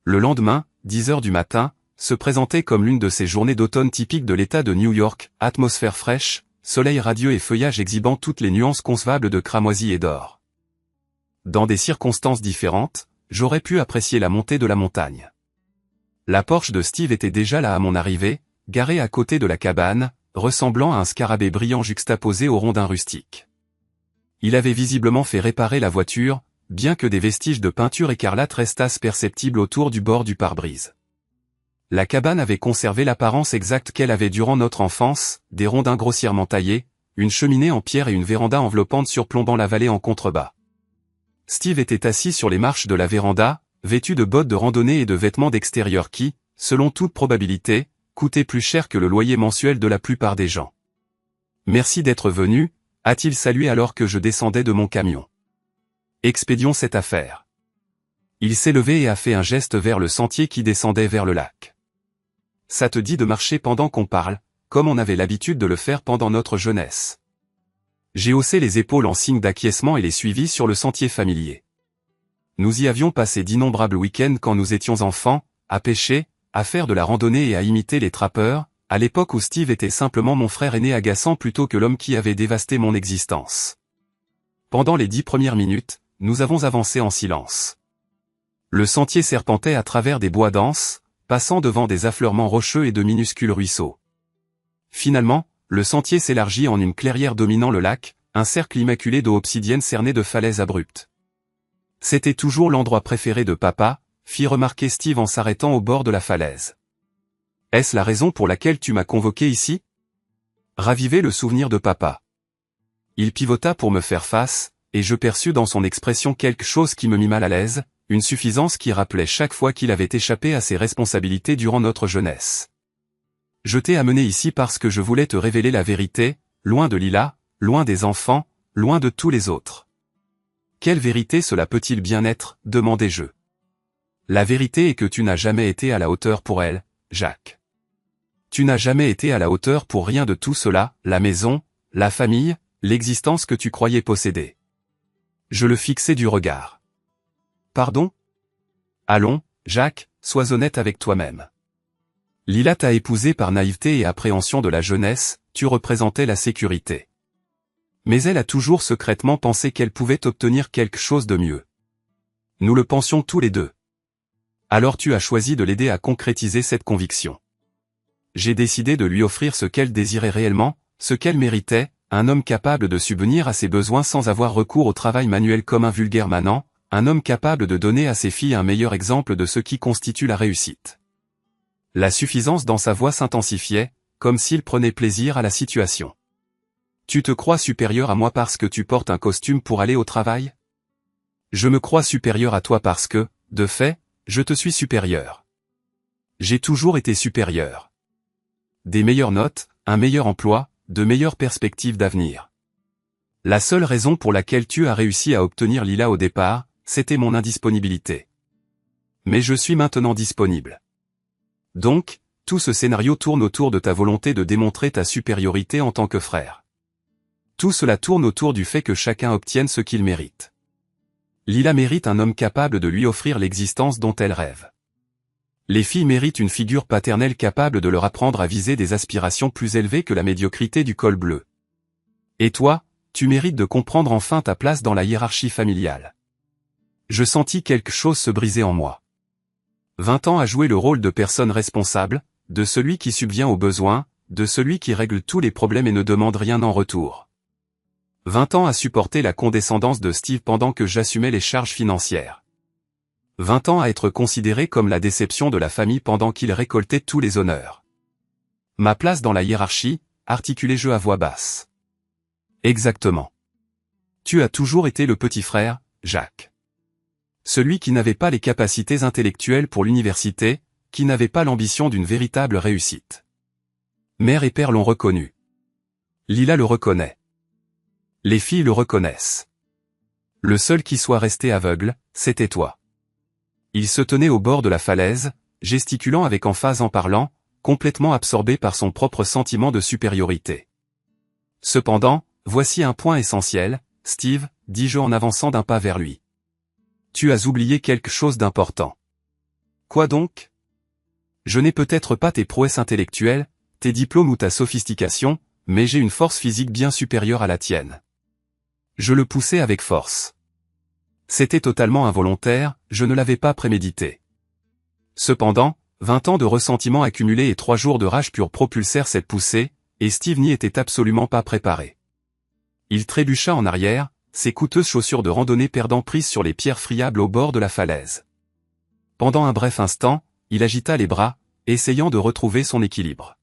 [SPEAKER 1] Le lendemain, 10 heures du matin, se présentait comme l'une de ces journées d'automne typiques de l'État de New York, atmosphère fraîche, soleil radieux et feuillage exhibant toutes les nuances concevables de cramoisi et d'or. Dans des circonstances différentes, j'aurais pu apprécier la montée de la montagne. La Porsche de Steve était déjà là à mon arrivée, garée à côté de la cabane, ressemblant à un scarabée brillant juxtaposé au rondin rustique. Il avait visiblement fait réparer la voiture, bien que des vestiges de peinture écarlate restassent perceptibles autour du bord du pare-brise. La cabane avait conservé l'apparence exacte qu'elle avait durant notre enfance, des rondins grossièrement taillés, une cheminée en pierre et une véranda enveloppante surplombant la vallée en contrebas. Steve était assis sur les marches de la véranda, vêtu de bottes de randonnée et de vêtements d'extérieur qui, selon toute probabilité, coûtaient plus cher que le loyer mensuel de la plupart des gens. « Merci d'être venu », a-t-il salué alors que je descendais de mon camion. « Expédions cette affaire. » Il s'est levé et a fait un geste vers le sentier qui descendait vers le lac. « Ça te dit de marcher pendant qu'on parle, comme on avait l'habitude de le faire pendant notre jeunesse. » J'ai haussé les épaules en signe d'acquiescement et les suivis sur le sentier familier. Nous y avions passé d'innombrables week-ends quand nous étions enfants, à pêcher, à faire de la randonnée et à imiter les trappeurs, à l'époque où Steve était simplement mon frère aîné agaçant plutôt que l'homme qui avait dévasté mon existence. Pendant les 10 premières minutes, nous avons avancé en silence. Le sentier serpentait à travers des bois denses, passant devant des affleurements rocheux et de minuscules ruisseaux. Finalement, le sentier s'élargit en une clairière dominant le lac, un cercle immaculé d'eau obsidienne cerné de falaises abruptes. C'était toujours l'endroit préféré de papa, fit remarquer Steve en s'arrêtant au bord de la falaise. Est-ce la raison pour laquelle tu m'as convoqué ici? Raviver le souvenir de papa. Il pivota pour me faire face, et je perçus dans son expression quelque chose qui me mit mal à l'aise, une suffisance qui rappelait chaque fois qu'il avait échappé à ses responsabilités durant notre jeunesse. Je t'ai amené ici parce que je voulais te révéler la vérité, loin de Lila, loin des enfants, loin de tous les autres. Quelle vérité cela peut-il bien être, demandai-je. La vérité est que tu n'as jamais été à la hauteur pour elle, Jacques. Tu n'as jamais été à la hauteur pour rien de tout cela, la maison, la famille, l'existence que tu croyais posséder. Je le fixai du regard. Pardon? Allons, Jacques, sois honnête avec toi-même. Lila t'a épousé par naïveté et appréhension de la jeunesse, tu représentais la sécurité. Mais elle a toujours secrètement pensé qu'elle pouvait obtenir quelque chose de mieux. Nous le pensions tous les deux. Alors tu as choisi de l'aider à concrétiser cette conviction. J'ai décidé de lui offrir ce qu'elle désirait réellement, ce qu'elle méritait, un homme capable de subvenir à ses besoins sans avoir recours au travail manuel comme un vulgaire manant, un homme capable de donner à ses filles un meilleur exemple de ce qui constitue la réussite. La suffisance dans sa voix s'intensifiait, comme s'il prenait plaisir à la situation. Tu te crois supérieur à moi parce que tu portes un costume pour aller au travail? Je me crois supérieur à toi parce que, de fait, je te suis supérieur. J'ai toujours été supérieur. Des meilleures notes, un meilleur emploi, de meilleures perspectives d'avenir. La seule raison pour laquelle tu as réussi à obtenir Lila au départ, c'était mon indisponibilité. Mais je suis maintenant disponible. Donc, tout ce scénario tourne autour de ta volonté de démontrer ta supériorité en tant que frère. Tout cela tourne autour du fait que chacun obtienne ce qu'il mérite. Lila mérite un homme capable de lui offrir l'existence dont elle rêve. Les filles méritent une figure paternelle capable de leur apprendre à viser des aspirations plus élevées que la médiocrité du col bleu. Et toi, tu mérites de comprendre enfin ta place dans la hiérarchie familiale. Je sentis quelque chose se briser en moi. 20 ans à jouer le rôle de personne responsable, de celui qui subvient aux besoins, de celui qui règle tous les problèmes et ne demande rien en retour. 20 ans à supporter la condescendance de Steve pendant que j'assumais les charges financières. 20 ans à être considéré comme la déception de la famille pendant qu'il récoltait tous les honneurs. Ma place dans la hiérarchie, articulai-je à voix basse. Exactement. Tu as toujours été le petit frère, Jacques. Celui qui n'avait pas les capacités intellectuelles pour l'université, qui n'avait pas l'ambition d'une véritable réussite. Mère et père l'ont reconnu. Lila le reconnaît. Les filles le reconnaissent. Le seul qui soit resté aveugle, c'était toi. Il se tenait au bord de la falaise, gesticulant avec emphase en parlant, complètement absorbé par son propre sentiment de supériorité. Cependant, voici un point essentiel, Steve, dis-je en avançant d'un pas vers lui. Tu as oublié quelque chose d'important. Quoi donc? Je n'ai peut-être pas tes prouesses intellectuelles, tes diplômes ou ta sophistication, mais j'ai une force physique bien supérieure à la tienne. Je le poussai avec force. C'était totalement involontaire, je ne l'avais pas prémédité. Cependant, 20 ans de ressentiment accumulé et 3 jours de rage pure propulsèrent cette poussée, et Steve n'y était absolument pas préparé. Il trébucha en arrière, ses coûteuses chaussures de randonnée perdant prise sur les pierres friables au bord de la falaise. Pendant un bref instant, il agita les bras, essayant de retrouver son équilibre.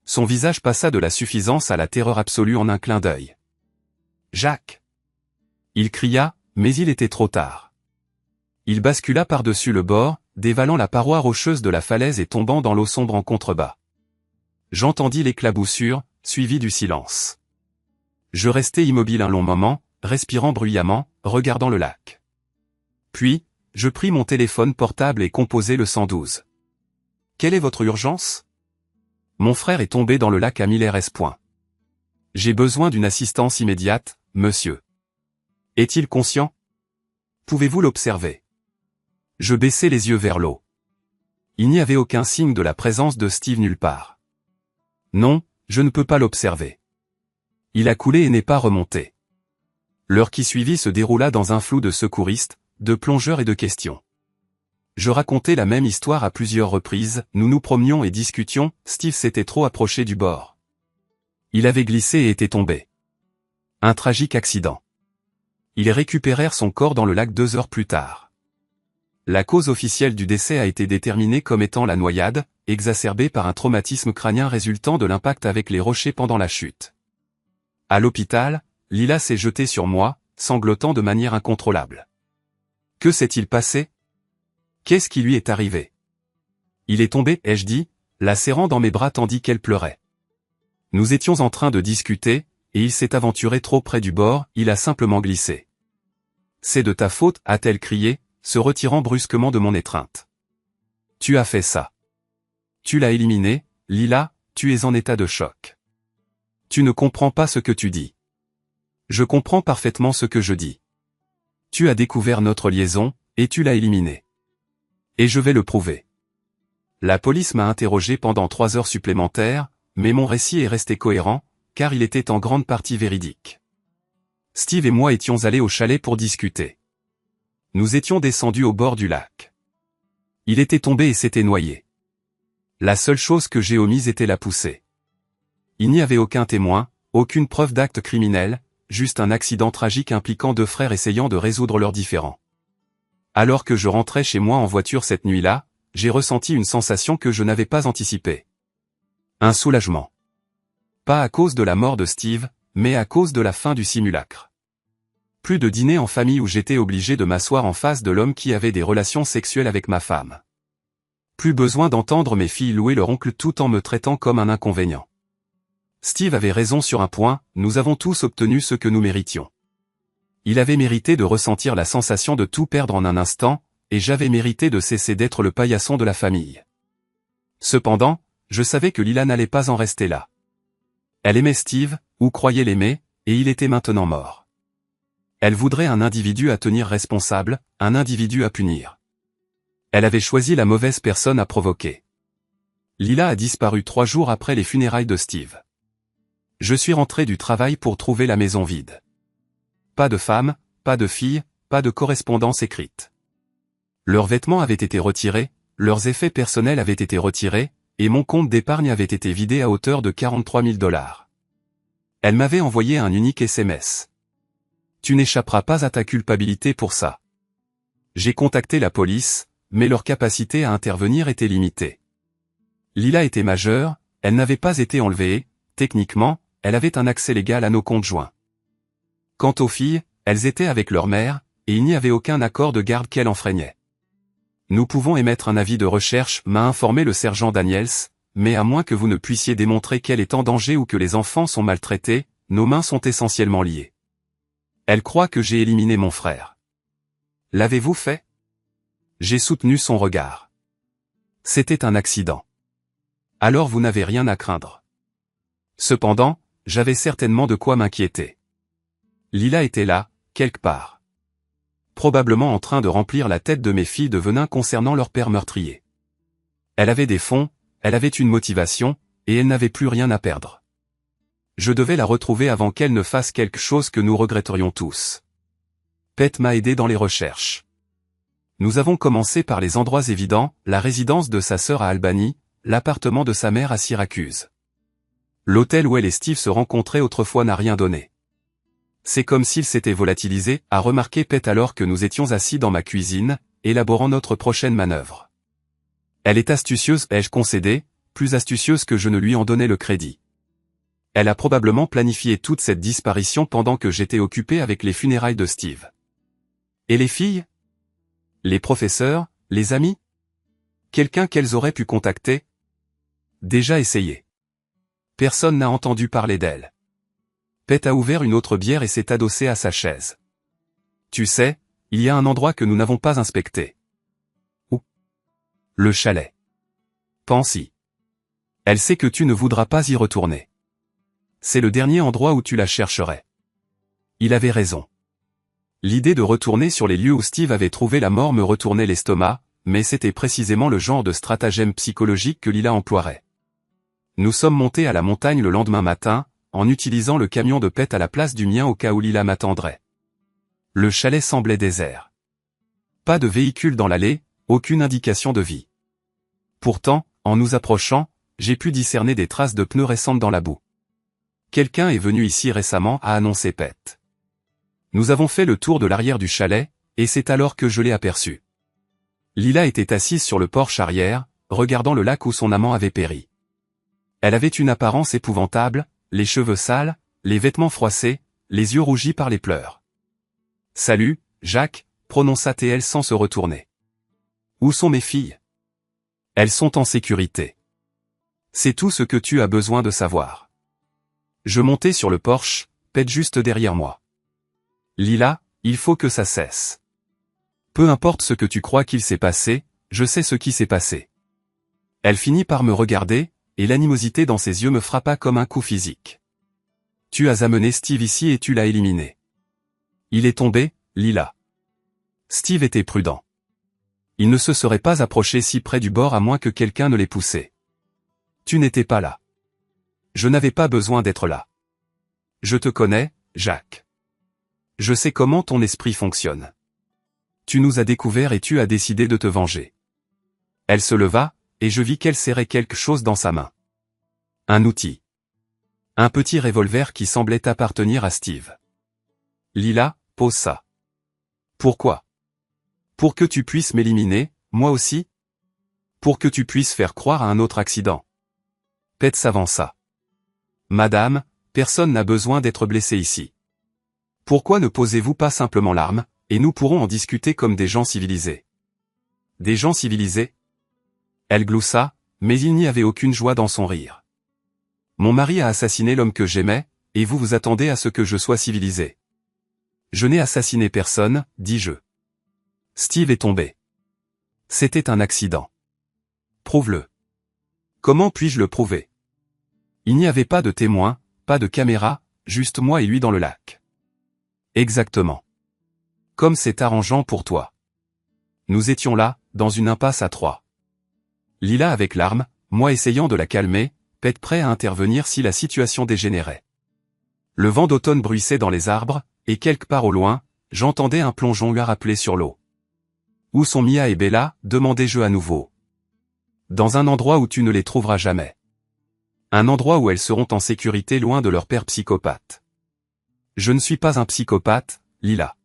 [SPEAKER 1] Son visage passa de la suffisance à la terreur absolue en un clin d'œil. « Jacques !» Il cria, mais il était trop tard. Il bascula par-dessus le bord, dévalant la paroi rocheuse de la falaise et tombant dans l'eau sombre en contrebas. J'entendis l'éclaboussure, suivi du silence. Je restai immobile un long moment, respirant bruyamment, regardant le lac. Puis, je pris mon téléphone portable et composai le 112. « Quelle est votre urgence ? Mon frère est tombé dans le lac à 1000 rs. J'ai besoin d'une assistance immédiate, monsieur. Est-il conscient? Pouvez-vous l'observer? » Je baissai les yeux vers l'eau. Il n'y avait aucun signe de la présence de Steve nulle part. Non, je ne peux pas l'observer. Il a coulé et n'est pas remonté. L'heure qui suivit se déroula dans un flou de secouristes, de plongeurs et de questions. Je racontais la même histoire à plusieurs reprises, nous nous promenions et discutions, Steve s'était trop approché du bord. Il avait glissé et était tombé. Un tragique accident. Ils récupérèrent son corps dans le lac 2 heures plus tard. La cause officielle du décès a été déterminée comme étant la noyade, exacerbée par un traumatisme crânien résultant de l'impact avec les rochers pendant la chute. À l'hôpital, Lila s'est jetée sur moi, sanglotant de manière incontrôlable. Que s'est-il passé? Qu'est-ce qui lui est arrivé? Il est tombé, ai-je dit, la serrant dans mes bras tandis qu'elle pleurait. Nous étions en train de discuter, et il s'est aventuré trop près du bord, il a simplement glissé. C'est de ta faute, a-t-elle crié, se retirant brusquement de mon étreinte. Tu as fait ça. Tu l'as éliminé, Lila, tu es en état de choc. Tu ne comprends pas ce que tu dis. Je comprends parfaitement ce que je dis. Tu as découvert notre liaison, et tu l'as éliminée. Et je vais le prouver. La police m'a interrogé pendant 3 heures supplémentaires, mais mon récit est resté cohérent, car il était en grande partie véridique. Steve et moi étions allés au chalet pour discuter. Nous étions descendus au bord du lac. Il était tombé et s'était noyé. La seule chose que j'ai omise était la poussée. Il n'y avait aucun témoin, aucune preuve d'acte criminel, juste un accident tragique impliquant 2 frères essayant de résoudre leurs différends. Alors que je rentrais chez moi en voiture cette nuit-là, j'ai ressenti une sensation que je n'avais pas anticipée. Un soulagement. Pas à cause de la mort de Steve, mais à cause de la fin du simulacre. Plus de dîner en famille où j'étais obligé de m'asseoir en face de l'homme qui avait des relations sexuelles avec ma femme. Plus besoin d'entendre mes filles louer leur oncle tout en me traitant comme un inconvénient. Steve avait raison sur un point, nous avons tous obtenu ce que nous méritions. Il avait mérité de ressentir la sensation de tout perdre en un instant, et j'avais mérité de cesser d'être le paillasson de la famille. Cependant, je savais que Lila n'allait pas en rester là. Elle aimait Steve, ou croyait l'aimer, et il était maintenant mort. Elle voudrait un individu à tenir responsable, un individu à punir. Elle avait choisi la mauvaise personne à provoquer. Lila a disparu 3 jours après les funérailles de Steve. Je suis rentré du travail pour trouver la maison vide. Pas de femme, pas de fille, pas de correspondance écrite. Leurs vêtements avaient été retirés, leurs effets personnels avaient été retirés, et mon compte d'épargne avait été vidé à hauteur de 43 000 $. Elle m'avait envoyé un unique SMS. Tu n'échapperas pas à ta culpabilité pour ça. J'ai contacté la police, mais leur capacité à intervenir était limitée. Lila était majeure, elle n'avait pas été enlevée, techniquement, elle avait un accès légal à nos comptes joints. Quant aux filles, elles étaient avec leur mère, et il n'y avait aucun accord de garde qu'elle enfreignait. Nous pouvons émettre un avis de recherche, m'a informé le sergent Daniels, mais à moins que vous ne puissiez démontrer qu'elle est en danger ou que les enfants sont maltraités, nos mains sont essentiellement liées. Elle croit que j'ai éliminé mon frère. L'avez-vous fait? J'ai soutenu son regard. C'était un accident. Alors vous n'avez rien à craindre. Cependant, j'avais certainement de quoi m'inquiéter. Lila était là, quelque part. Probablement en train de remplir la tête de mes filles de venin concernant leur père meurtrier. Elle avait des fonds, elle avait une motivation, et elle n'avait plus rien à perdre. Je devais la retrouver avant qu'elle ne fasse quelque chose que nous regretterions tous. Pete m'a aidé dans les recherches. Nous avons commencé par les endroits évidents, la résidence de sa sœur à Albany, l'appartement de sa mère à Syracuse. L'hôtel où elle et Steve se rencontraient autrefois n'a rien donné. C'est comme s'il s'était volatilisé, a remarqué Pete alors que nous étions assis dans ma cuisine, élaborant notre prochaine manœuvre. Elle est astucieuse, ai-je concédé, plus astucieuse que je ne lui en donnais le crédit. Elle a probablement planifié toute cette disparition pendant que j'étais occupé avec les funérailles de Steve. Et les filles? Les professeurs, les amis? Quelqu'un qu'elles auraient pu contacter? Déjà essayé. Personne n'a entendu parler d'elle. Pete a ouvert une autre bière et s'est adossé à sa chaise. Tu sais, il y a un endroit que nous n'avons pas inspecté. Où? Le chalet. Pense-y. Elle sait que tu ne voudras pas y retourner. C'est le dernier endroit où tu la chercherais. Il avait raison. L'idée de retourner sur les lieux où Steve avait trouvé la mort me retournait l'estomac, mais c'était précisément le genre de stratagème psychologique que Lila emploierait. Nous sommes montés à la montagne le lendemain matin, en utilisant le camion de Pet à la place du mien au cas où Lila m'attendrait. Le chalet semblait désert. Pas de véhicule dans l'allée, aucune indication de vie. Pourtant, en nous approchant, j'ai pu discerner des traces de pneus récentes dans la boue. Quelqu'un est venu ici récemment, a annoncé Pet. Nous avons fait le tour de l'arrière du chalet, et c'est alors que je l'ai aperçu. Lila était assise sur le porche arrière, regardant le lac où son amant avait péri. Elle avait une apparence épouvantable, les cheveux sales, les vêtements froissés, les yeux rougis par les pleurs. « Salut, Jacques », prononça-t-elle sans se retourner. « Où sont mes filles ? Elles sont en sécurité. C'est tout ce que tu as besoin de savoir. » Je montai sur le porche, Pet juste derrière moi. « Lila, il faut que ça cesse. Peu importe ce que tu crois qu'il s'est passé, je sais ce qui s'est passé. » Elle finit par me regarder, et l'animosité dans ses yeux me frappa comme un coup physique. « Tu as amené Steve ici et tu l'as éliminé. Il est tombé, Lila. » Steve était prudent. Il ne se serait pas approché si près du bord à moins que quelqu'un ne l'ait poussé. Tu n'étais pas là. Je n'avais pas besoin d'être là. Je te connais, Jacques. Je sais comment ton esprit fonctionne. Tu nous as découverts et tu as décidé de te venger. Elle se leva, et je vis qu'elle serrait quelque chose dans sa main. Un outil. Un petit revolver qui semblait appartenir à Steve. Lila, pose ça. Pourquoi ? Pour que tu puisses m'éliminer, moi aussi ? Pour que tu puisses faire croire à un autre accident. Pet s'avança. Madame, personne n'a besoin d'être blessé ici. Pourquoi ne posez-vous pas simplement l'arme, et nous pourrons en discuter comme des gens civilisés. Des gens civilisés ? Elle gloussa, mais il n'y avait aucune joie dans son rire. Mon mari a assassiné l'homme que j'aimais, et vous vous attendez à ce que je sois civilisé. Je n'ai assassiné personne, dis-je. Steve est tombé. C'était un accident. Prouve-le. Comment puis-je le prouver ? Il n'y avait pas de témoin, pas de caméra, juste moi et lui dans le lac. Exactement. Comme c'est arrangeant pour toi. Nous étions là, dans une impasse à trois. Lila avec l'arme, moi essayant de la calmer, Pet prêt à intervenir si la situation dégénérait. Le vent d'automne bruissait dans les arbres, et quelque part au loin, j'entendais un plongeon lui rappeler sur l'eau. Où sont Mia et Bella ? Demandai-je à nouveau. Dans un endroit où tu ne les trouveras jamais. Un endroit où elles seront en sécurité loin de leur père psychopathe. Je ne suis pas un psychopathe, Lila.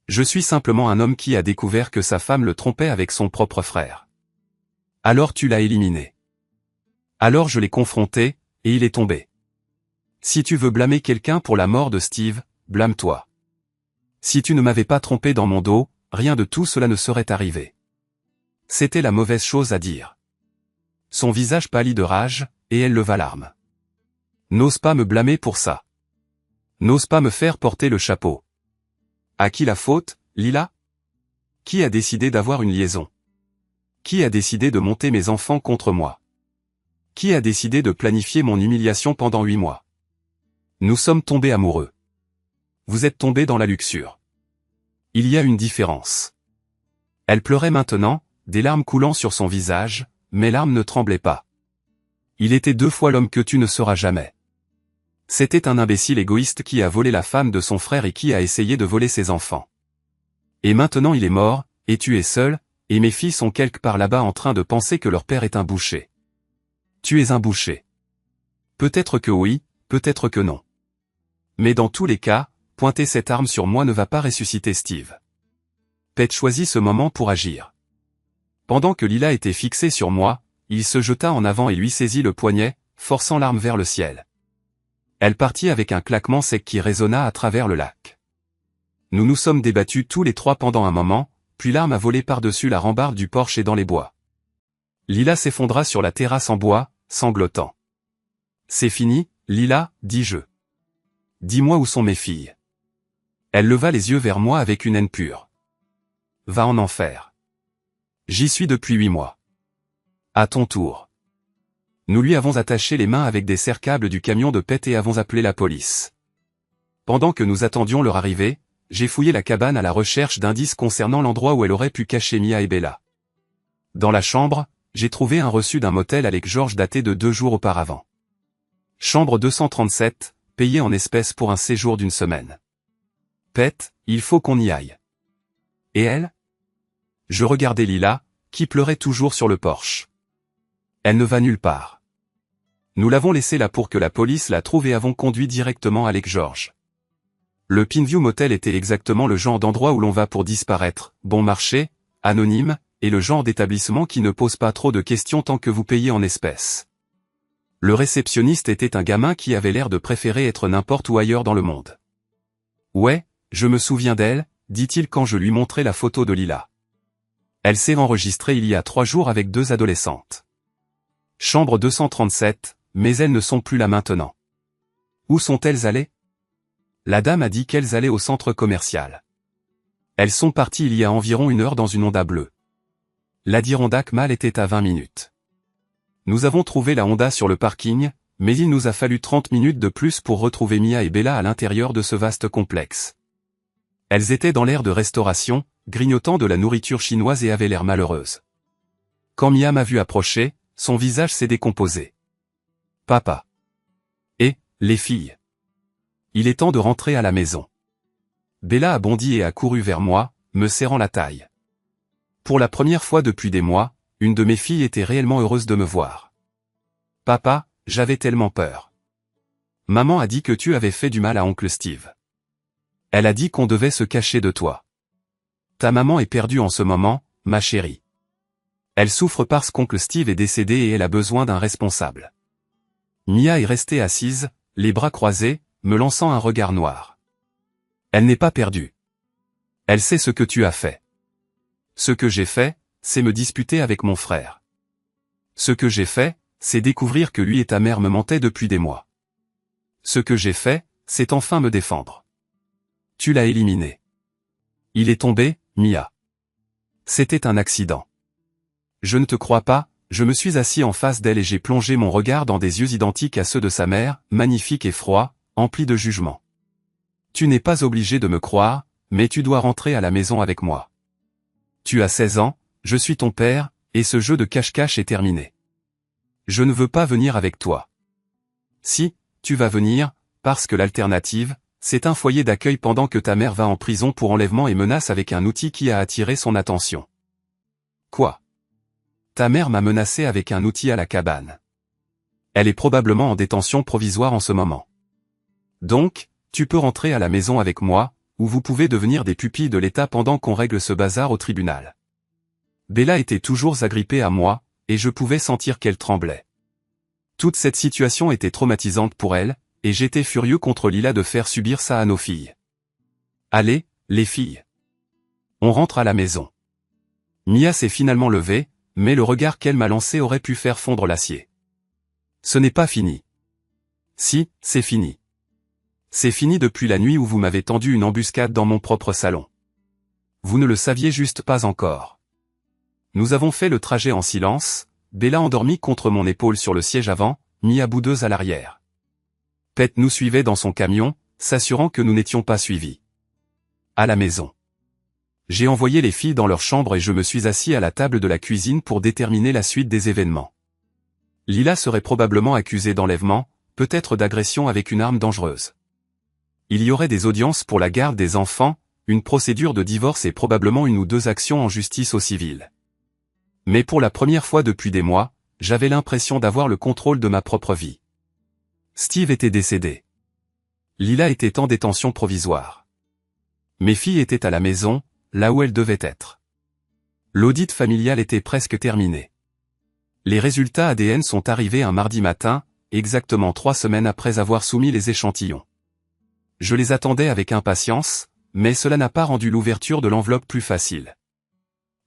[SPEAKER 1] Je suis simplement un homme qui a découvert que sa femme le trompait avec son propre frère. Alors tu l'as éliminé. Alors je l'ai confronté, et il est tombé. Si tu veux blâmer quelqu'un pour la mort de Steve, blâme-toi. Si tu ne m'avais pas trompé dans mon dos, rien de tout cela ne serait arrivé. C'était la mauvaise chose à dire. Son visage pâlit de rage, et elle leva l'arme. N'ose pas me blâmer pour ça. N'ose pas me faire porter le chapeau. À qui la faute, Lila ? Qui a décidé d'avoir une liaison ? Qui a décidé de monter mes enfants contre moi ? Qui a décidé de planifier mon humiliation pendant 8 mois ? Nous sommes tombés amoureux. Vous êtes tombés dans la luxure. Il y a une différence. Elle pleurait maintenant, des larmes coulant sur son visage, mes larmes ne tremblaient pas. Il était 2 fois l'homme que tu ne seras jamais. C'était un imbécile égoïste qui a volé la femme de son frère et qui a essayé de voler ses enfants. Et maintenant il est mort, et tu es seul, et mes filles sont quelque part là-bas en train de penser que leur père est un boucher. Tu es un boucher. Peut-être que oui, peut-être que non. Mais dans tous les cas, pointer cette arme sur moi ne va pas ressusciter Steve. Pet choisit ce moment pour agir. Pendant que Lila était fixée sur moi, il se jeta en avant et lui saisit le poignet, forçant l'arme vers le ciel. Elle partit avec un claquement sec qui résonna à travers le lac. Nous nous sommes débattus tous les 3 pendant un moment, puis l'arme a volé par-dessus la rambarde du porche et dans les bois. Lila s'effondra sur la terrasse en bois, sanglotant. C'est fini, Lila, dis-je. Dis-moi où sont mes filles. Elle leva les yeux vers moi avec une haine pure. Va en enfer. J'y suis depuis 8 mois. À ton tour. Nous lui avons attaché les mains avec des serre-câbles du camion de Pet et avons appelé la police. Pendant que nous attendions leur arrivée, j'ai fouillé la cabane à la recherche d'indices concernant l'endroit où elle aurait pu cacher Mia et Bella. Dans la chambre, j'ai trouvé un reçu d'un motel avec Georges daté de 2 jours auparavant. Chambre 237, payé en espèces pour un séjour d'1 semaine. Pet, il faut qu'on y aille. Et elle? Je regardais Lila, qui pleurait toujours sur le porche. Elle ne va nulle part. Nous l'avons laissée là pour que la police la trouve et avons conduit directement avec Georges. Le Pinview Motel était exactement le genre d'endroit où l'on va pour disparaître, bon marché, anonyme, et le genre d'établissement qui ne pose pas trop de questions tant que vous payez en espèces. Le réceptionniste était un gamin qui avait l'air de préférer être n'importe où ailleurs dans le monde. Ouais, je me souviens d'elle, dit-il quand je lui montrai la photo de Lila. Elle s'est enregistrée il y a 3 jours avec 2 adolescentes. Chambre 237, mais elles ne sont plus là maintenant. Où sont-elles allées? La dame a dit qu'elles allaient au centre commercial. Elles sont parties il y a environ 1 heure dans une Honda bleue. L'Adirondack mâle était à 20 minutes. Nous avons trouvé la Honda sur le parking, mais il nous a fallu 30 minutes de plus pour retrouver Mia et Bella à l'intérieur de ce vaste complexe. Elles étaient dans l'aire de restauration, grignotant de la nourriture chinoise et avaient l'air malheureuses. Quand Mia m'a vu approcher, son visage s'est décomposé. Papa. Et, les filles. Il est temps de rentrer à la maison. Bella a bondi et a couru vers moi, me serrant la taille. Pour la première fois depuis des mois, une de mes filles était réellement heureuse de me voir. Papa, j'avais tellement peur. Maman a dit que tu avais fait du mal à oncle Steve. Elle a dit qu'on devait se cacher de toi. Ta maman est perdue en ce moment, ma chérie. Elle souffre parce qu'oncle Steve est décédé et elle a besoin d'un responsable. Mia est restée assise, les bras croisés, me lançant un regard noir. Elle n'est pas perdue. Elle sait ce que tu as fait. Ce que j'ai fait, c'est me disputer avec mon frère. Ce que j'ai fait, c'est découvrir que lui et ta mère me mentaient depuis des mois. Ce que j'ai fait, c'est enfin me défendre. Tu l'as éliminé. Il est tombé, Mia. C'était un accident. Je ne te crois pas, je me suis assis en face d'elle et j'ai plongé mon regard dans des yeux identiques à ceux de sa mère, magnifiques et froids, emplis de jugement. Tu n'es pas obligé de me croire, mais tu dois rentrer à la maison avec moi. Tu as 16 ans, je suis ton père, et ce jeu de cache-cache est terminé. Je ne veux pas venir avec toi. Si, tu vas venir, parce que l'alternative, c'est un foyer d'accueil pendant que ta mère va en prison pour enlèvement et menace avec un outil qui a attiré son attention. Quoi? Ta mère m'a menacé avec un outil à la cabane. Elle est probablement en détention provisoire en ce moment. Donc, tu peux rentrer à la maison avec moi, ou vous pouvez devenir des pupilles de l'État pendant qu'on règle ce bazar au tribunal. Bella était toujours agrippée à moi, et je pouvais sentir qu'elle tremblait. Toute cette situation était traumatisante pour elle, et j'étais furieux contre Lila de faire subir ça à nos filles. Allez, les filles. On rentre à la maison. Mia s'est finalement levée, mais le regard qu'elle m'a lancé aurait pu faire fondre l'acier. Ce n'est pas fini. Si, c'est fini. C'est fini depuis la nuit où vous m'avez tendu une embuscade dans mon propre salon. Vous ne le saviez juste pas encore. Nous avons fait le trajet en silence, Bella endormie contre mon épaule sur le siège avant, Mia boudeuse à l'arrière. Pet nous suivait dans son camion, s'assurant que nous n'étions pas suivis. À la maison. J'ai envoyé les filles dans leur chambre et je me suis assis à la table de la cuisine pour déterminer la suite des événements. Lila serait probablement accusée d'enlèvement, peut-être d'agression avec une arme dangereuse. Il y aurait des audiences pour la garde des enfants, une procédure de divorce et probablement 1 ou 2 actions en justice au civil. Mais pour la première fois depuis des mois, j'avais l'impression d'avoir le contrôle de ma propre vie. Steve était décédé. Lila était en détention provisoire. Mes filles étaient à la maison, là où elles devaient être. L'audit familial était presque terminé. Les résultats ADN sont arrivés un mardi matin, exactement 3 semaines après avoir soumis les échantillons. Je les attendais avec impatience, mais cela n'a pas rendu l'ouverture de l'enveloppe plus facile.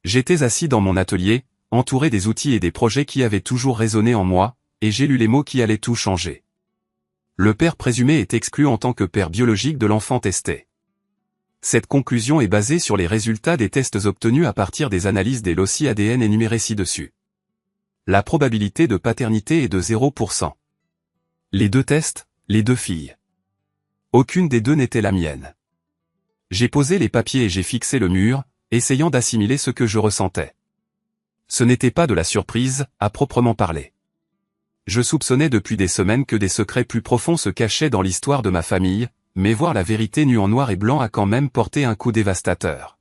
[SPEAKER 1] J'étais assis dans mon atelier, entouré des outils et des projets qui avaient toujours résonné en moi, et j'ai lu les mots qui allaient tout changer. Le père présumé est exclu en tant que père biologique de l'enfant testé. Cette conclusion est basée sur les résultats des tests obtenus à partir des analyses des loci ADN énumérés ci-dessus. La probabilité de paternité est de 0%. Les 2 tests, les 2 filles. Aucune des 2 n'était la mienne. J'ai posé les papiers et j'ai fixé le mur, essayant d'assimiler ce que je ressentais. Ce n'était pas de la surprise, à proprement parler. Je soupçonnais depuis des semaines que des secrets plus profonds se cachaient dans l'histoire de ma famille, mais voir la vérité nue en noir et blanc a quand même porté un coup dévastateur.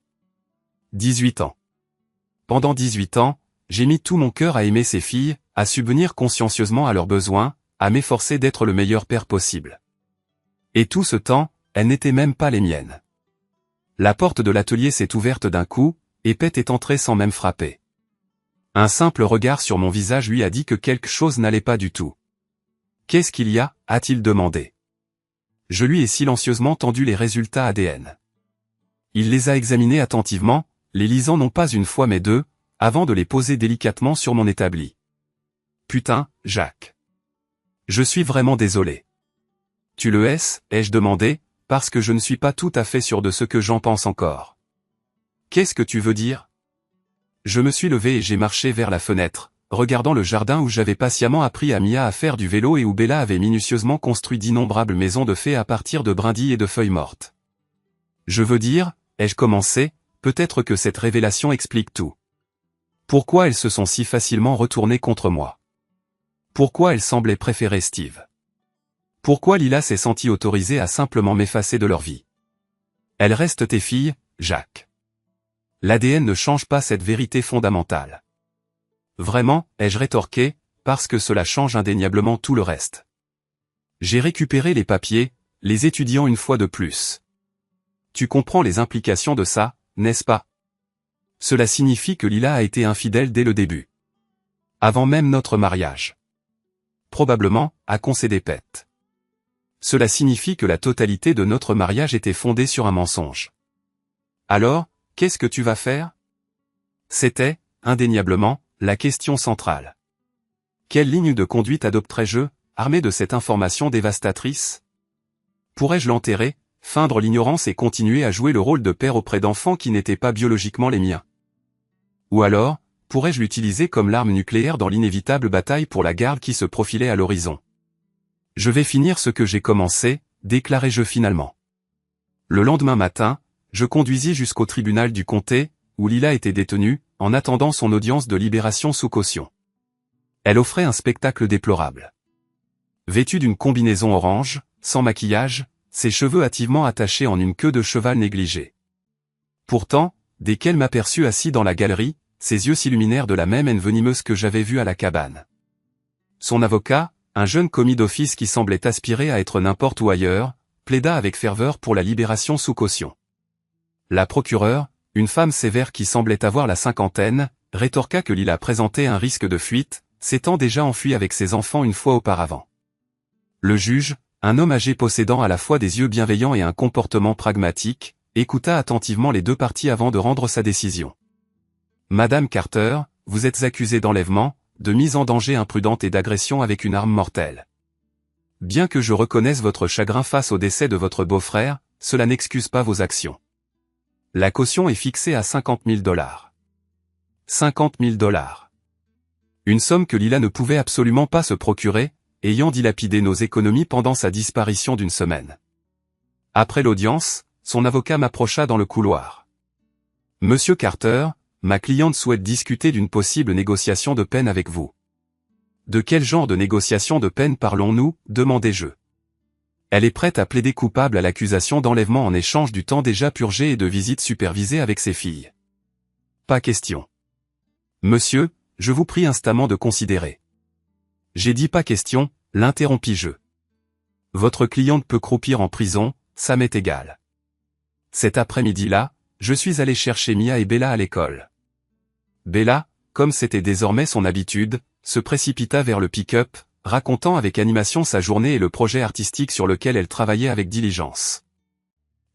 [SPEAKER 1] 18 ans. Pendant 18 ans, j'ai mis tout mon cœur à aimer ces filles, à subvenir consciencieusement à leurs besoins, à m'efforcer d'être le meilleur père possible. Et tout ce temps, elles n'étaient même pas les miennes. La porte de l'atelier s'est ouverte d'un coup, et Pet est entré sans même frapper. Un simple regard sur mon visage lui a dit que quelque chose n'allait pas du tout. « Qu'est-ce qu'il y a » a-t-il demandé. Je lui ai silencieusement tendu les résultats ADN. Il les a examinés attentivement, les lisant non pas une fois mais deux, avant de les poser délicatement sur mon établi. « Putain, Jacques. Je suis vraiment désolé. »« Tu le es ?» ai-je demandé, parce que je ne suis pas tout à fait sûr de ce que j'en pense encore. « Qu'est-ce que tu veux dire ?» Je me suis levé et j'ai marché vers la fenêtre, regardant le jardin où j'avais patiemment appris à Mia à faire du vélo et où Bella avait minutieusement construit d'innombrables maisons de fées à partir de brindilles et de feuilles mortes. Je veux dire, ai-je commencé, peut-être que cette révélation explique tout. Pourquoi elles se sont si facilement retournées contre moi? Pourquoi elles semblaient préférer Steve? Pourquoi Lila s'est sentie autorisée à simplement m'effacer de leur vie? Elles restent tes filles, Jacques. L'ADN ne change pas cette vérité fondamentale. Vraiment, ai-je rétorqué, parce que cela change indéniablement tout le reste. J'ai récupéré les papiers, les étudiant une fois de plus. Tu comprends les implications de ça, n'est-ce pas? Cela signifie que Lila a été infidèle dès le début. Avant même notre mariage. Probablement, a concédé Pet. Cela signifie que la totalité de notre mariage était fondée sur un mensonge. Alors, qu'est-ce que tu vas faire? C'était, indéniablement, la question centrale. Quelle ligne de conduite adopterais-je, armé de cette information dévastatrice? Pourrais-je l'enterrer, feindre l'ignorance et continuer à jouer le rôle de père auprès d'enfants qui n'étaient pas biologiquement les miens? Ou alors, pourrais-je l'utiliser comme l'arme nucléaire dans l'inévitable bataille pour la garde qui se profilait à l'horizon? Je vais finir ce que j'ai commencé, déclarai-je finalement. Le lendemain matin, je conduisis jusqu'au tribunal du comté, où Lila était détenue, en attendant son audience de libération sous caution. Elle offrait un spectacle déplorable. Vêtue d'une combinaison orange, sans maquillage, ses cheveux hâtivement attachés en une queue de cheval négligée. Pourtant, dès qu'elle m'aperçut assis dans la galerie, ses yeux s'illuminèrent de la même haine venimeuse que j'avais vue à la cabane. Son avocat, un jeune commis d'office qui semblait aspirer à être n'importe où ailleurs, plaida avec ferveur pour la libération sous caution. La procureure, une femme sévère qui semblait avoir la cinquantaine, rétorqua que Lila présentait un risque de fuite, s'étant déjà enfuie avec ses enfants une fois auparavant. Le juge, un homme âgé possédant à la fois des yeux bienveillants et un comportement pragmatique, écouta attentivement les deux parties avant de rendre sa décision. « Madame Carter, vous êtes accusée d'enlèvement, de mise en danger imprudente et d'agression avec une arme mortelle. Bien que je reconnaisse votre chagrin face au décès de votre beau-frère, cela n'excuse pas vos actions. La caution est fixée à $50 000. 50 000 $. Une somme que Lila ne pouvait absolument pas se procurer, ayant dilapidé nos économies pendant sa disparition d'une semaine. Après l'audience, son avocat m'approcha dans le couloir. « Monsieur Carter, ma cliente souhaite discuter d'une possible négociation de peine avec vous. » « De quel genre de négociation de peine parlons-nous » demandai-je. « Elle est prête à plaider coupable à l'accusation d'enlèvement en échange du temps déjà purgé et de visites supervisées avec ses filles. » Pas question. « Monsieur, je vous prie instamment de considérer. » J'ai dit pas question, l'interrompis-je. « Votre cliente peut croupir en prison, ça m'est égal. » Cet après-midi-là, je suis allé chercher Mia et Bella à l'école. Bella, comme c'était désormais son habitude, se précipita vers le pick-up, racontant avec animation sa journée et le projet artistique sur lequel elle travaillait avec diligence.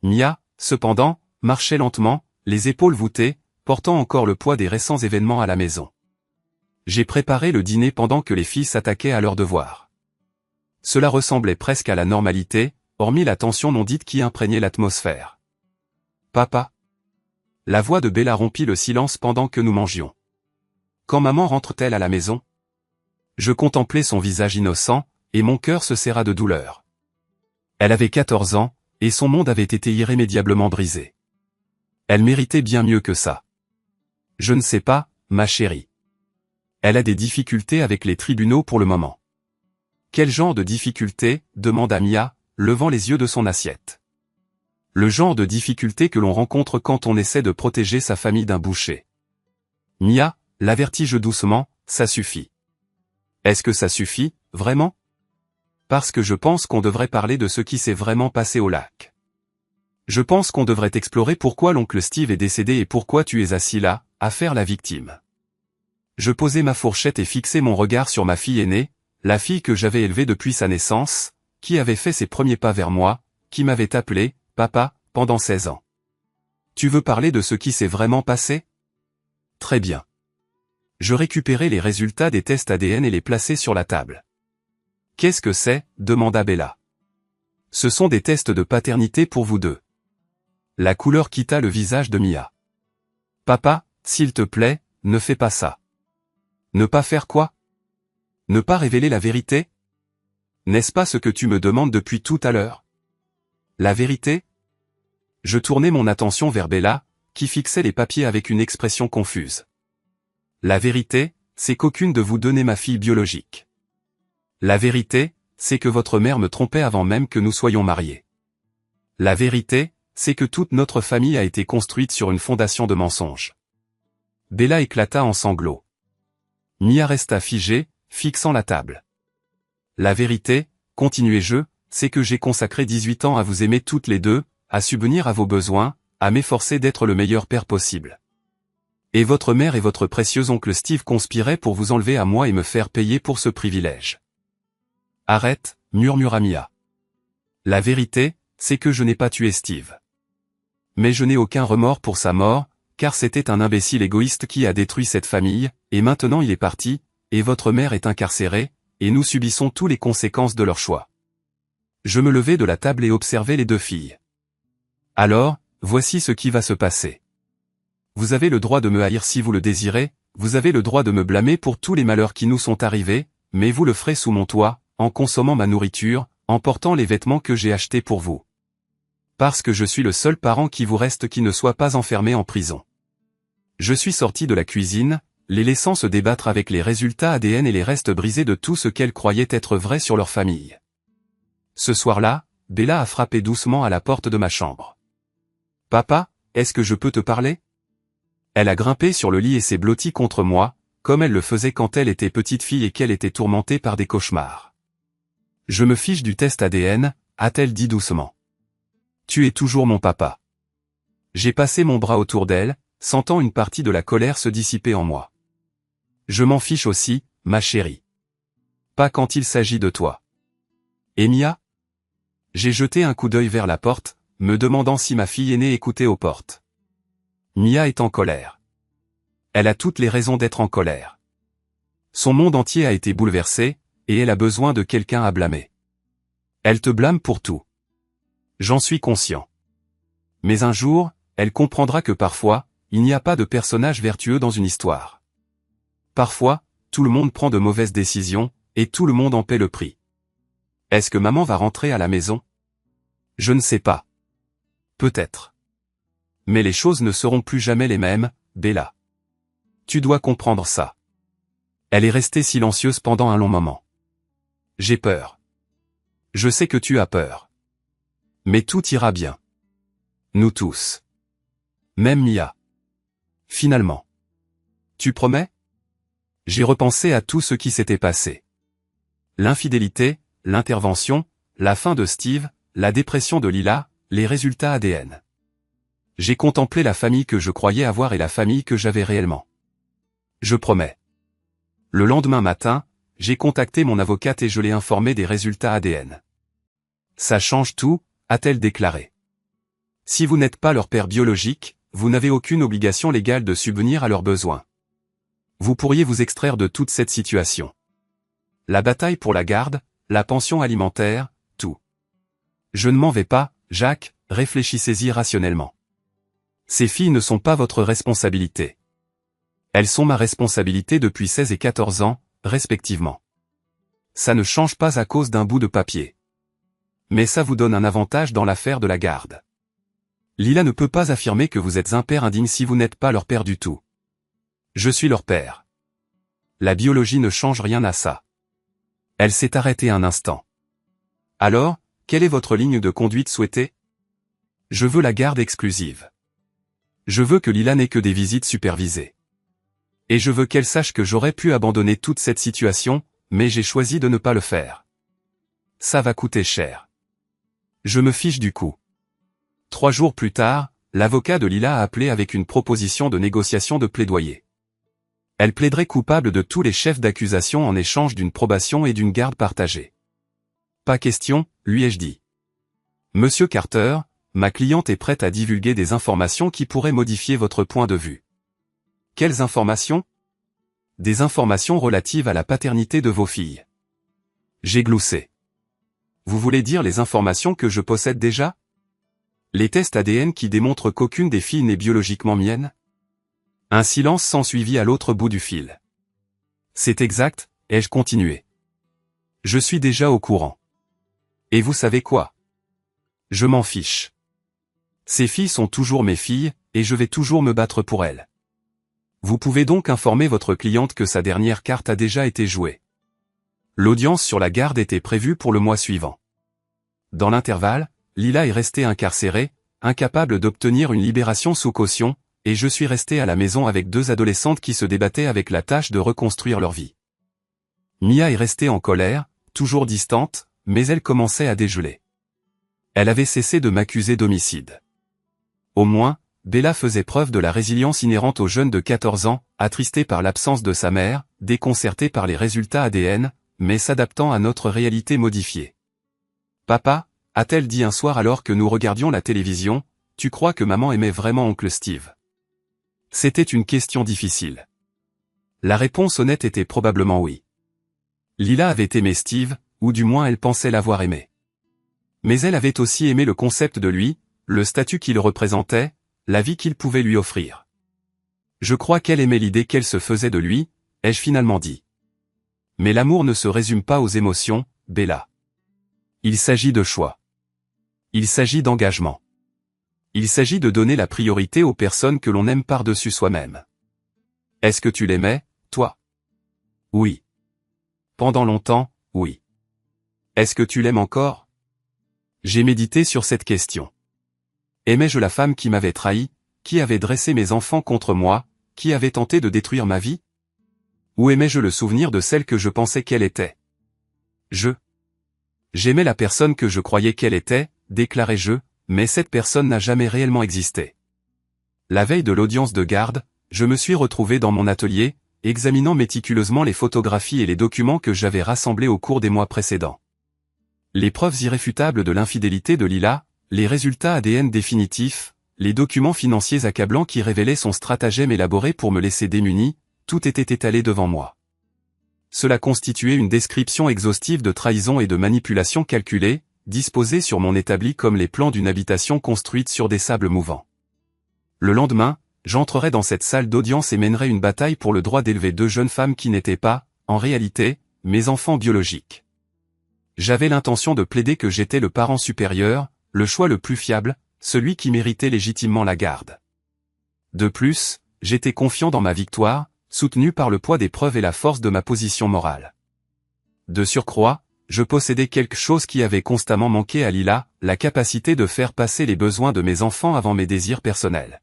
[SPEAKER 1] Mia, cependant, marchait lentement, les épaules voûtées, portant encore le poids des récents événements à la maison. J'ai préparé le dîner pendant que les filles s'attaquaient à leurs devoirs. Cela ressemblait presque à la normalité, hormis la tension non dite qui imprégnait l'atmosphère. « Papa ?» La voix de Bella rompit le silence pendant que nous mangions. « Quand maman rentre-t-elle à la maison ?» Je contemplais son visage innocent, et mon cœur se serra de douleur. Elle avait 14 ans, et son monde avait été irrémédiablement brisé. Elle méritait bien mieux que ça. Je ne sais pas, ma chérie. Elle a des difficultés avec les tribunaux pour le moment. Quel genre de difficultés, demanda Mia, levant les yeux de son assiette. Le genre de difficultés que l'on rencontre quand on essaie de protéger sa famille d'un boucher. Mia, l'avertis-je doucement, ça suffit. Est-ce que ça suffit, vraiment? Parce que je pense qu'on devrait parler de ce qui s'est vraiment passé au lac. Je pense qu'on devrait explorer pourquoi l'oncle Steve est décédé et pourquoi tu es assis là, à faire la victime. Je posai ma fourchette et fixai mon regard sur ma fille aînée, la fille que j'avais élevée depuis sa naissance, qui avait fait ses premiers pas vers moi, qui m'avait appelé « papa » pendant 16 ans. Tu veux parler de ce qui s'est vraiment passé? Très bien. Je récupérai les résultats des tests ADN et les plaçai sur la table. Qu'est-ce que c'est? Demanda Bella. Ce sont des tests de paternité pour vous deux. La couleur quitta le visage de Mia. Papa, s'il te plaît, ne fais pas ça. Ne pas faire quoi? Ne pas révéler la vérité? N'est-ce pas ce que tu me demandes depuis tout à l'heure? La vérité? Je tournai mon attention vers Bella, qui fixait les papiers avec une expression confuse. La vérité, c'est qu'aucune de vous deux n'est ma fille biologique. La vérité, c'est que votre mère me trompait avant même que nous soyons mariés. La vérité, c'est que toute notre famille a été construite sur une fondation de mensonges. Bella éclata en sanglots. Mia resta figée, fixant la table. La vérité, continuai-je, c'est que j'ai consacré 18 ans à vous aimer toutes les deux, à subvenir à vos besoins, à m'efforcer d'être le meilleur père possible. Et votre mère et votre précieux oncle Steve conspiraient pour vous enlever à moi et me faire payer pour ce privilège. Arrête, murmura Mia. La vérité, c'est que je n'ai pas tué Steve. Mais je n'ai aucun remords pour sa mort, car c'était un imbécile égoïste qui a détruit cette famille, et maintenant il est parti, et votre mère est incarcérée, et nous subissons toutes les conséquences de leur choix. Je me levai de la table et observai les deux filles. Alors, voici ce qui va se passer. Vous avez le droit de me haïr si vous le désirez, vous avez le droit de me blâmer pour tous les malheurs qui nous sont arrivés, mais vous le ferez sous mon toit, en consommant ma nourriture, en portant les vêtements que j'ai achetés pour vous. Parce que je suis le seul parent qui vous reste qui ne soit pas enfermé en prison. Je suis sorti de la cuisine, les laissant se débattre avec les résultats ADN et les restes brisés de tout ce qu'elles croyaient être vrai sur leur famille. Ce soir-là, Bella a frappé doucement à la porte de ma chambre. « Papa, est-ce que je peux te parler ?» Elle a grimpé sur le lit et s'est blottie contre moi, comme elle le faisait quand elle était petite fille et qu'elle était tourmentée par des cauchemars. « Je me fiche du test ADN, a-t-elle dit doucement. Tu es toujours mon papa. J'ai passé mon bras autour d'elle, sentant une partie de la colère se dissiper en moi. Je m'en fiche aussi, ma chérie. Pas quand il s'agit de toi. Et Mia? J'ai jeté un coup d'œil vers la porte, me demandant si ma fille aînée écoutait aux portes. Mia est en colère. Elle a toutes les raisons d'être en colère. Son monde entier a été bouleversé, et elle a besoin de quelqu'un à blâmer. Elle te blâme pour tout. J'en suis conscient. Mais un jour, elle comprendra que parfois, il n'y a pas de personnage vertueux dans une histoire. Parfois, tout le monde prend de mauvaises décisions, et tout le monde en paie le prix. Est-ce que maman va rentrer à la maison? Je ne sais pas. Peut-être. Mais les choses ne seront plus jamais les mêmes, Bella. Tu dois comprendre ça. Elle est restée silencieuse pendant un long moment. J'ai peur. Je sais que tu as peur. Mais tout ira bien. Nous tous. Même Mia. Finalement. Tu promets? J'ai repensé à tout ce qui s'était passé. L'infidélité, l'intervention, la fin de Steve, la dépression de Lila, les résultats ADN. J'ai contemplé la famille que je croyais avoir et la famille que j'avais réellement. Je promets. Le lendemain matin, j'ai contacté mon avocate et je l'ai informée des résultats ADN. Ça change tout, a-t-elle déclaré. Si vous n'êtes pas leur père biologique, vous n'avez aucune obligation légale de subvenir à leurs besoins. Vous pourriez vous extraire de toute cette situation. La bataille pour la garde, la pension alimentaire, tout. Je ne m'en vais pas, Jacques, réfléchissez-y rationnellement. Ces filles ne sont pas votre responsabilité. Elles sont ma responsabilité depuis 16 et 14 ans, respectivement. Ça ne change pas à cause d'un bout de papier. Mais ça vous donne un avantage dans l'affaire de la garde. Lila ne peut pas affirmer que vous êtes un père indigne si vous n'êtes pas leur père du tout. Je suis leur père. La biologie ne change rien à ça. Elle s'est arrêtée un instant. Alors, quelle est votre ligne de conduite souhaitée? Je veux la garde exclusive. Je veux que Lila n'ait que des visites supervisées. Et je veux qu'elle sache que j'aurais pu abandonner toute cette situation, mais j'ai choisi de ne pas le faire. Ça va coûter cher. Je me fiche du coup. 3 jours plus tard, l'avocat de Lila a appelé avec une proposition de négociation de plaidoyer. Elle plaiderait coupable de tous les chefs d'accusation en échange d'une probation et d'une garde partagée. Pas question, lui ai-je dit. Monsieur Carter, ma cliente est prête à divulguer des informations qui pourraient modifier votre point de vue. Quelles informations? Des informations relatives à la paternité de vos filles. J'ai gloussé. Vous voulez dire les informations que je possède déjà? Les tests ADN qui démontrent qu'aucune des filles n'est biologiquement mienne? Un silence s'ensuivit à l'autre bout du fil. C'est exact, ai-je continué. Je suis déjà au courant. Et vous savez quoi? Je m'en fiche. Ces filles sont toujours mes filles, et je vais toujours me battre pour elles. Vous pouvez donc informer votre cliente que sa dernière carte a déjà été jouée. L'audience sur la garde était prévue pour le mois suivant. Dans l'intervalle, Lila est restée incarcérée, incapable d'obtenir une libération sous caution, et je suis resté à la maison avec 2 adolescentes qui se débattaient avec la tâche de reconstruire leur vie. Mia est restée en colère, toujours distante, mais elle commençait à dégeler. Elle avait cessé de m'accuser d'homicide. Au moins, Bella faisait preuve de la résilience inhérente aux jeunes de 14 ans, attristée par l'absence de sa mère, déconcertée par les résultats ADN, mais s'adaptant à notre réalité modifiée. « Papa », a-t-elle dit un soir alors que nous regardions la télévision, « tu crois que maman aimait vraiment oncle Steve ?» C'était une question difficile. La réponse honnête était probablement oui. Lila avait aimé Steve, ou du moins elle pensait l'avoir aimé. Mais elle avait aussi aimé le concept de lui, le statut qu'il représentait, la vie qu'il pouvait lui offrir. Je crois qu'elle aimait l'idée qu'elle se faisait de lui, ai-je finalement dit. Mais l'amour ne se résume pas aux émotions, Bella. Il s'agit de choix. Il s'agit d'engagement. Il s'agit de donner la priorité aux personnes que l'on aime par-dessus soi-même. Est-ce que tu l'aimais, toi? Oui. Pendant longtemps, oui. Est-ce que tu l'aimes encore? J'ai médité sur cette question. Aimais-je la femme qui m'avait trahi, qui avait dressé mes enfants contre moi, qui avait tenté de détruire ma vie? Ou aimais-je le souvenir de celle que je pensais qu'elle était? J'aimais la personne que je croyais qu'elle était, déclarai-je, mais cette personne n'a jamais réellement existé. La veille de l'audience de garde, je me suis retrouvé dans mon atelier, examinant méticuleusement les photographies et les documents que j'avais rassemblés au cours des mois précédents. Les preuves irréfutables de l'infidélité de Lila, les résultats ADN définitifs, les documents financiers accablants qui révélaient son stratagème élaboré pour me laisser démuni, tout était étalé devant moi. Cela constituait une description exhaustive de trahison et de manipulation calculée, disposée sur mon établi comme les plans d'une habitation construite sur des sables mouvants. Le lendemain, j'entrerai dans cette salle d'audience et mènerai une bataille pour le droit d'élever 2 jeunes femmes qui n'étaient pas, en réalité, mes enfants biologiques. J'avais l'intention de plaider que j'étais le parent supérieur, le choix le plus fiable, celui qui méritait légitimement la garde. De plus, j'étais confiant dans ma victoire, soutenu par le poids des preuves et la force de ma position morale. De surcroît, je possédais quelque chose qui avait constamment manqué à Lila, la capacité de faire passer les besoins de mes enfants avant mes désirs personnels.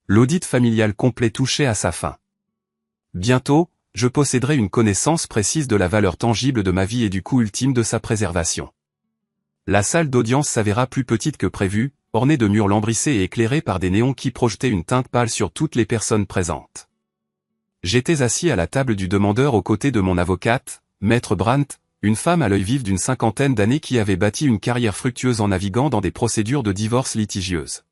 [SPEAKER 1] L'audit familial complet touchait à sa fin. Bientôt, je posséderai une connaissance précise de la valeur tangible de ma vie et du coût ultime de sa préservation. La salle d'audience s'avéra plus petite que prévu, ornée de murs lambrissés et éclairée par des néons qui projetaient une teinte pâle sur toutes les personnes présentes. J'étais assis à la table du demandeur aux côtés de mon avocate, Maître Brandt, une femme à l'œil vif d'une 50aine d'années qui avait bâti une carrière fructueuse en naviguant dans des procédures de divorce litigieuses.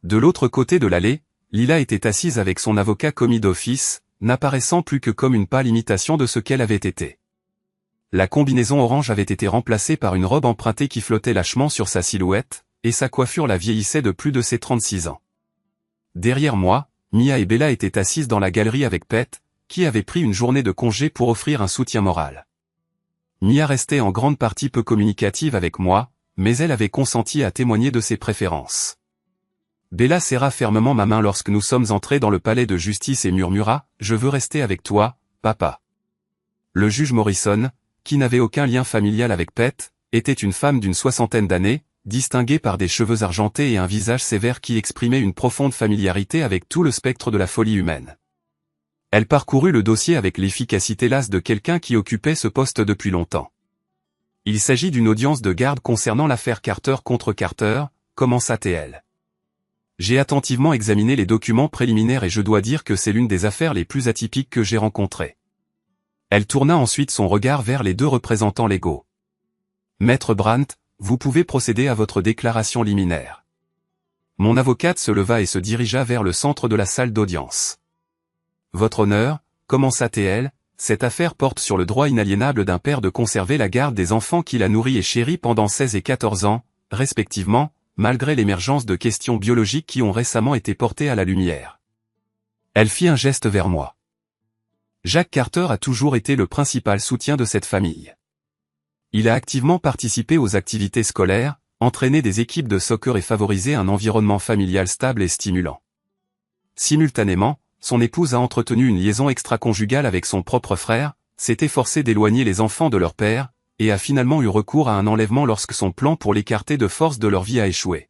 [SPEAKER 1] De l'autre côté de l'allée, Lila était assise avec son avocat commis d'office, n'apparaissant plus que comme une pâle imitation de ce qu'elle avait été. La combinaison orange avait été remplacée par une robe empruntée qui flottait lâchement sur sa silhouette, et sa coiffure la vieillissait de plus de ses 36 ans. Derrière moi, Mia et Bella étaient assises dans la galerie avec Pete, qui avait pris une journée de congé pour offrir un soutien moral. Mia restait en grande partie peu communicative avec moi, mais elle avait consenti à témoigner de ses préférences. Bella serra fermement ma main lorsque nous sommes entrés dans le palais de justice et murmura « Je veux rester avec toi, papa. Le juge Morrison, qui n'avait aucun lien familial avec Pete, était une femme d'une soixantaine d'années, distinguée par des cheveux argentés et un visage sévère qui exprimait une profonde familiarité avec tout le spectre de la folie humaine. Elle parcourut le dossier avec l'efficacité lasse de quelqu'un qui occupait ce poste depuis longtemps. Il s'agit d'une audience de garde concernant l'affaire Carter contre Carter, commença-t-elle. J'ai attentivement examiné les documents préliminaires et je dois dire que c'est l'une des affaires les plus atypiques que j'ai rencontrées. Elle tourna ensuite son regard vers les deux représentants légaux. Maître Brandt, vous pouvez procéder à votre déclaration liminaire. Mon avocate se leva et se dirigea vers le centre de la salle d'audience. Votre honneur, commença-t-elle, cette affaire porte sur le droit inaliénable d'un père de conserver la garde des enfants qu'il a nourris et chéris pendant 16 et 14 ans, respectivement, malgré l'émergence de questions biologiques qui ont récemment été portées à la lumière. Elle fit un geste vers moi. Jacques Carter a toujours été le principal soutien de cette famille. Il a activement participé aux activités scolaires, entraîné des équipes de soccer et favorisé un environnement familial stable et stimulant. Simultanément, son épouse a entretenu une liaison extra-conjugale avec son propre frère, s'est efforcée d'éloigner les enfants de leur père, et a finalement eu recours à un enlèvement lorsque son plan pour l'écarter de force de leur vie a échoué.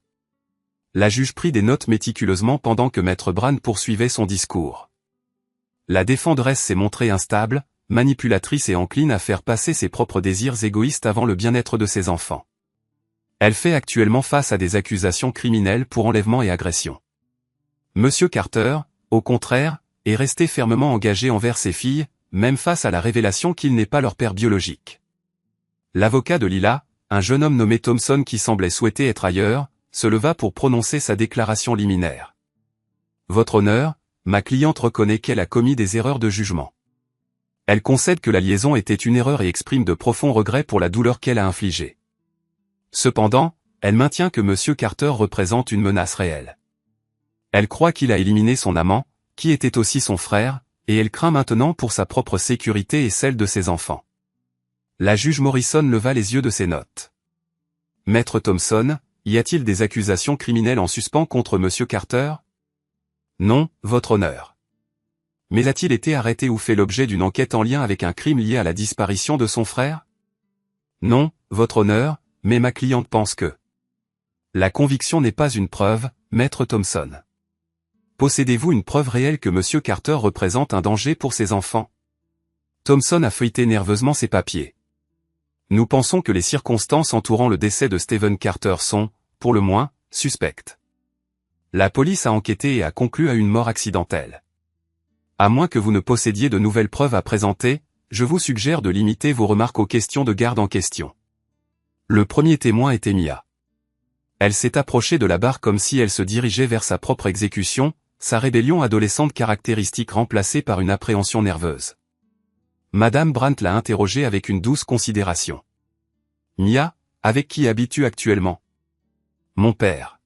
[SPEAKER 1] La juge prit des notes méticuleusement pendant que Maître Brandt poursuivait son discours. La défenderesse s'est montrée instable, manipulatrice et encline à faire passer ses propres désirs égoïstes avant le bien-être de ses enfants. Elle fait actuellement face à des accusations criminelles pour enlèvement et agression. Monsieur Carter, au contraire, est resté fermement engagé envers ses filles, même face à la révélation qu'il n'est pas leur père biologique. L'avocat de Lila, un jeune homme nommé Thompson qui semblait souhaiter être ailleurs, se leva pour prononcer sa déclaration liminaire. Votre honneur, ma cliente reconnaît qu'elle a commis des erreurs de jugement. Elle concède que la liaison était une erreur et exprime de profonds regrets pour la douleur qu'elle a infligée. Cependant, elle maintient que M. Carter représente une menace réelle. Elle croit qu'il a éliminé son amant, qui était aussi son frère, et elle craint maintenant pour sa propre sécurité et celle de ses enfants. La juge Morrison leva les yeux de ses notes. Maître Thompson, y a-t-il des accusations criminelles en suspens contre M. Carter? Non, votre honneur. Mais a-t-il été arrêté ou fait l'objet d'une enquête en lien avec un crime lié à la disparition de son frère? Non, votre honneur, mais ma cliente pense que... La conviction n'est pas une preuve, maître Thompson. Possédez-vous une preuve réelle que M. Carter représente un danger pour ses enfants? Thompson a feuilleté nerveusement ses papiers. Nous pensons que les circonstances entourant le décès de Stephen Carter sont, pour le moins, suspectes. La police a enquêté et a conclu à une mort accidentelle. À moins que vous ne possédiez de nouvelles preuves à présenter, je vous suggère de limiter vos remarques aux questions de garde en question. Le premier témoin était Mia. Elle s'est approchée de la barre comme si elle se dirigeait vers sa propre exécution, sa rébellion adolescente caractéristique remplacée par une appréhension nerveuse. Madame Brandt l'a interrogée avec une douce considération. Mia, avec qui habites-tu actuellement? Mon père.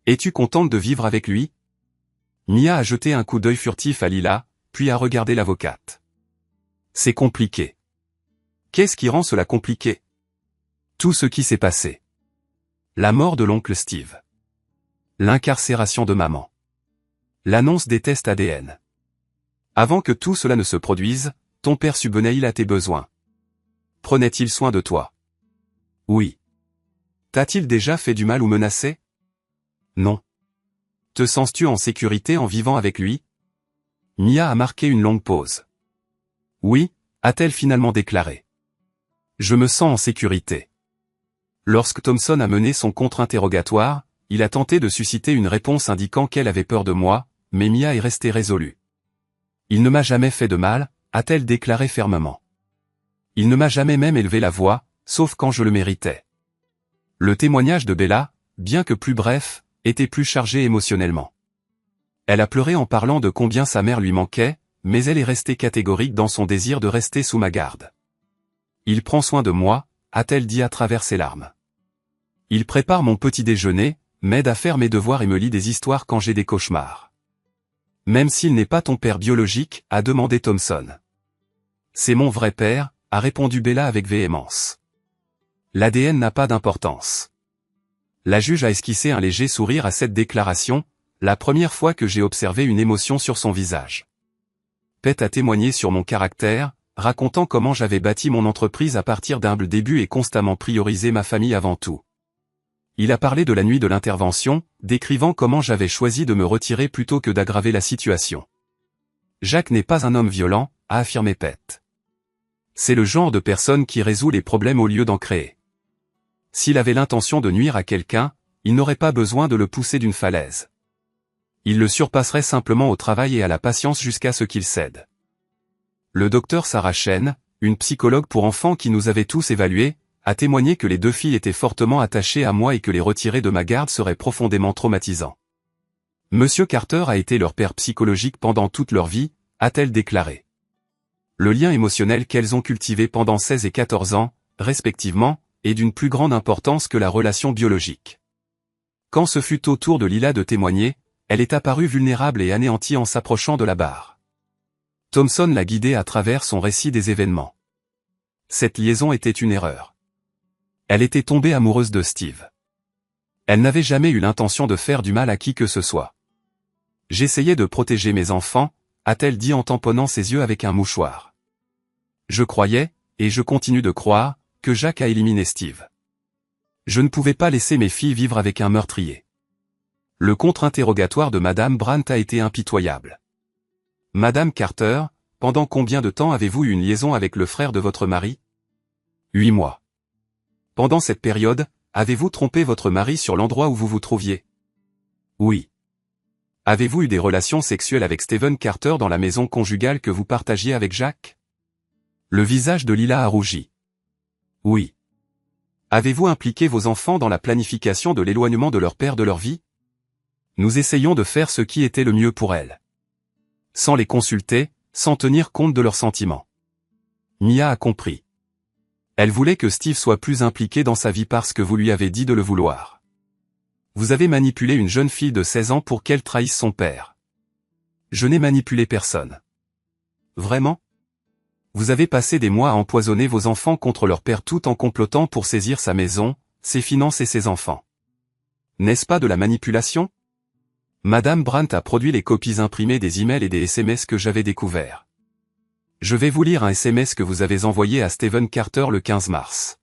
[SPEAKER 1] Es-tu contente de vivre avec lui? Mia a jeté un coup d'œil furtif à Lila, puis a regardé l'avocate. C'est compliqué. Qu'est-ce qui rend cela compliqué? Tout ce qui s'est passé. La mort de l'oncle Steve. L'incarcération de maman. L'annonce des tests ADN. Avant que tout cela ne se produise, ton père subvenait-il à tes besoins? Prenait-il soin de toi? Oui. T'a-t-il déjà fait du mal ou menacé? Non. Te sens-tu en sécurité en vivant avec lui? Mia a marqué une longue pause. Oui, a-t-elle finalement déclaré. Je me sens en sécurité. Lorsque Thompson a mené son contre-interrogatoire, il a tenté de susciter une réponse indiquant qu'elle avait peur de moi, mais Mia est restée résolue. Il ne m'a jamais fait de mal, a-t-elle déclaré fermement. Il ne m'a jamais même élevé la voix, sauf quand je le méritais. Le témoignage de Bella, bien que plus bref, était plus chargé émotionnellement. Elle a pleuré en parlant de combien sa mère lui manquait, mais elle est restée catégorique dans son désir de rester sous ma garde. Il prend soin de moi, a-t-elle dit à travers ses larmes. Il prépare mon petit déjeuner, m'aide à faire mes devoirs et me lit des histoires quand j'ai des cauchemars. Même s'il n'est pas ton père biologique, a demandé Thompson. C'est mon vrai père, a répondu Bella avec véhémence. L'ADN n'a pas d'importance. La juge a esquissé un léger sourire à cette déclaration, la première fois que j'ai observé une émotion sur son visage. Pett a témoigné sur mon caractère, racontant comment j'avais bâti mon entreprise à partir d'humbles débuts et constamment priorisé ma famille avant tout. Il a parlé de la nuit de l'intervention, décrivant comment j'avais choisi de me retirer plutôt que d'aggraver la situation. Jacques n'est pas un homme violent, a affirmé Pett. C'est le genre de personne qui résout les problèmes au lieu d'en créer. S'il avait l'intention de nuire à quelqu'un, il n'aurait pas besoin de le pousser d'une falaise. Il le surpasserait simplement au travail et à la patience jusqu'à ce qu'il cède. Le docteur Sarah Chen, une psychologue pour enfants qui nous avait tous évalués, a témoigné que les deux filles étaient fortement attachées à moi et que les retirer de ma garde serait profondément traumatisant. Monsieur Carter a été leur père psychologique pendant toute leur vie, a-t-elle déclaré. Le lien émotionnel qu'elles ont cultivé pendant 16 et 14 ans, respectivement, est d'une plus grande importance que la relation biologique. Quand ce fut au tour de Lila de témoigner, elle est apparue vulnérable et anéantie en s'approchant de la barre. Thompson l'a guidée à travers son récit des événements. Cette liaison était une erreur. Elle était tombée amoureuse de Steve. Elle n'avait jamais eu l'intention de faire du mal à qui que ce soit. J'essayais de protéger mes enfants, a-t-elle dit en tamponnant ses yeux avec un mouchoir. Je croyais, et je continue de croire, que Jacques a éliminé Steve. Je ne pouvais pas laisser mes filles vivre avec un meurtrier. Le contre-interrogatoire de Madame Brandt a été impitoyable. Madame Carter, pendant combien de temps avez-vous eu une liaison avec le frère de votre mari? 8 mois. Pendant cette période, avez-vous trompé votre mari sur l'endroit où vous vous trouviez? Oui. Avez-vous eu des relations sexuelles avec Stephen Carter dans la maison conjugale que vous partagiez avec Jacques? Le visage de Lila a rougi. Oui. Avez-vous impliqué vos enfants dans la planification de l'éloignement de leur père de leur vie? Nous essayons de faire ce qui était le mieux pour elles. Sans les consulter, sans tenir compte de leurs sentiments. Mia a compris. Elle voulait que Steve soit plus impliqué dans sa vie parce que vous lui avez dit de le vouloir. Vous avez manipulé une jeune fille de 16 ans pour qu'elle trahisse son père. Je n'ai manipulé personne. Vraiment? Vous avez passé des mois à empoisonner vos enfants contre leur père tout en complotant pour saisir sa maison, ses finances et ses enfants. N'est-ce pas de la manipulation? Madame Brandt a produit les copies imprimées des emails et des SMS que j'avais découverts. Je vais vous lire un SMS que vous avez envoyé à Stephen Carter le 15 mars.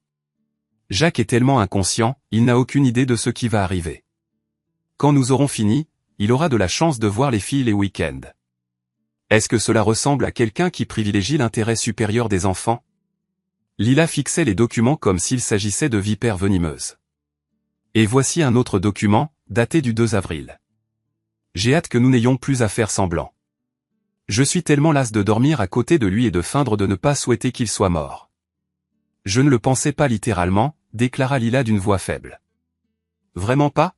[SPEAKER 1] Jacques est tellement inconscient, il n'a aucune idée de ce qui va arriver. Quand nous aurons fini, il aura de la chance de voir les filles les week-ends. Est-ce que cela ressemble à quelqu'un qui privilégie l'intérêt supérieur des enfants? Lila fixait les documents comme s'il s'agissait de vipères venimeuses. Et voici un autre document, daté du 2 avril. J'ai hâte que nous n'ayons plus à faire semblant. Je suis tellement lasse de dormir à côté de lui et de feindre de ne pas souhaiter qu'il soit mort. Je ne le pensais pas littéralement, déclara Lila d'une voix faible. Vraiment pas?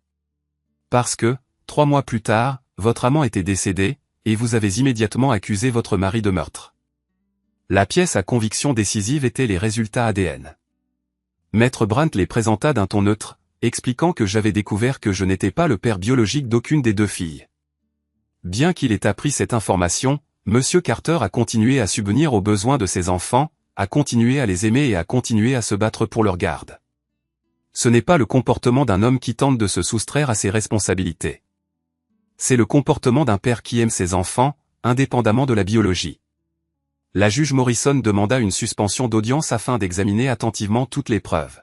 [SPEAKER 1] Parce que, 3 mois plus tard, votre amant était décédé, et vous avez immédiatement accusé votre mari de meurtre. La pièce à conviction décisive était les résultats ADN. Maître Brandt les présenta d'un ton neutre, expliquant que j'avais découvert que je n'étais pas le père biologique d'aucune des deux filles. Bien qu'il ait appris cette information, Monsieur Carter a continué à subvenir aux besoins de ses enfants, a continué à les aimer et a continué à se battre pour leur garde. Ce n'est pas le comportement d'un homme qui tente de se soustraire à ses responsabilités. C'est le comportement d'un père qui aime ses enfants, indépendamment de la biologie. La juge Morrison demanda une suspension d'audience afin d'examiner attentivement toutes les preuves.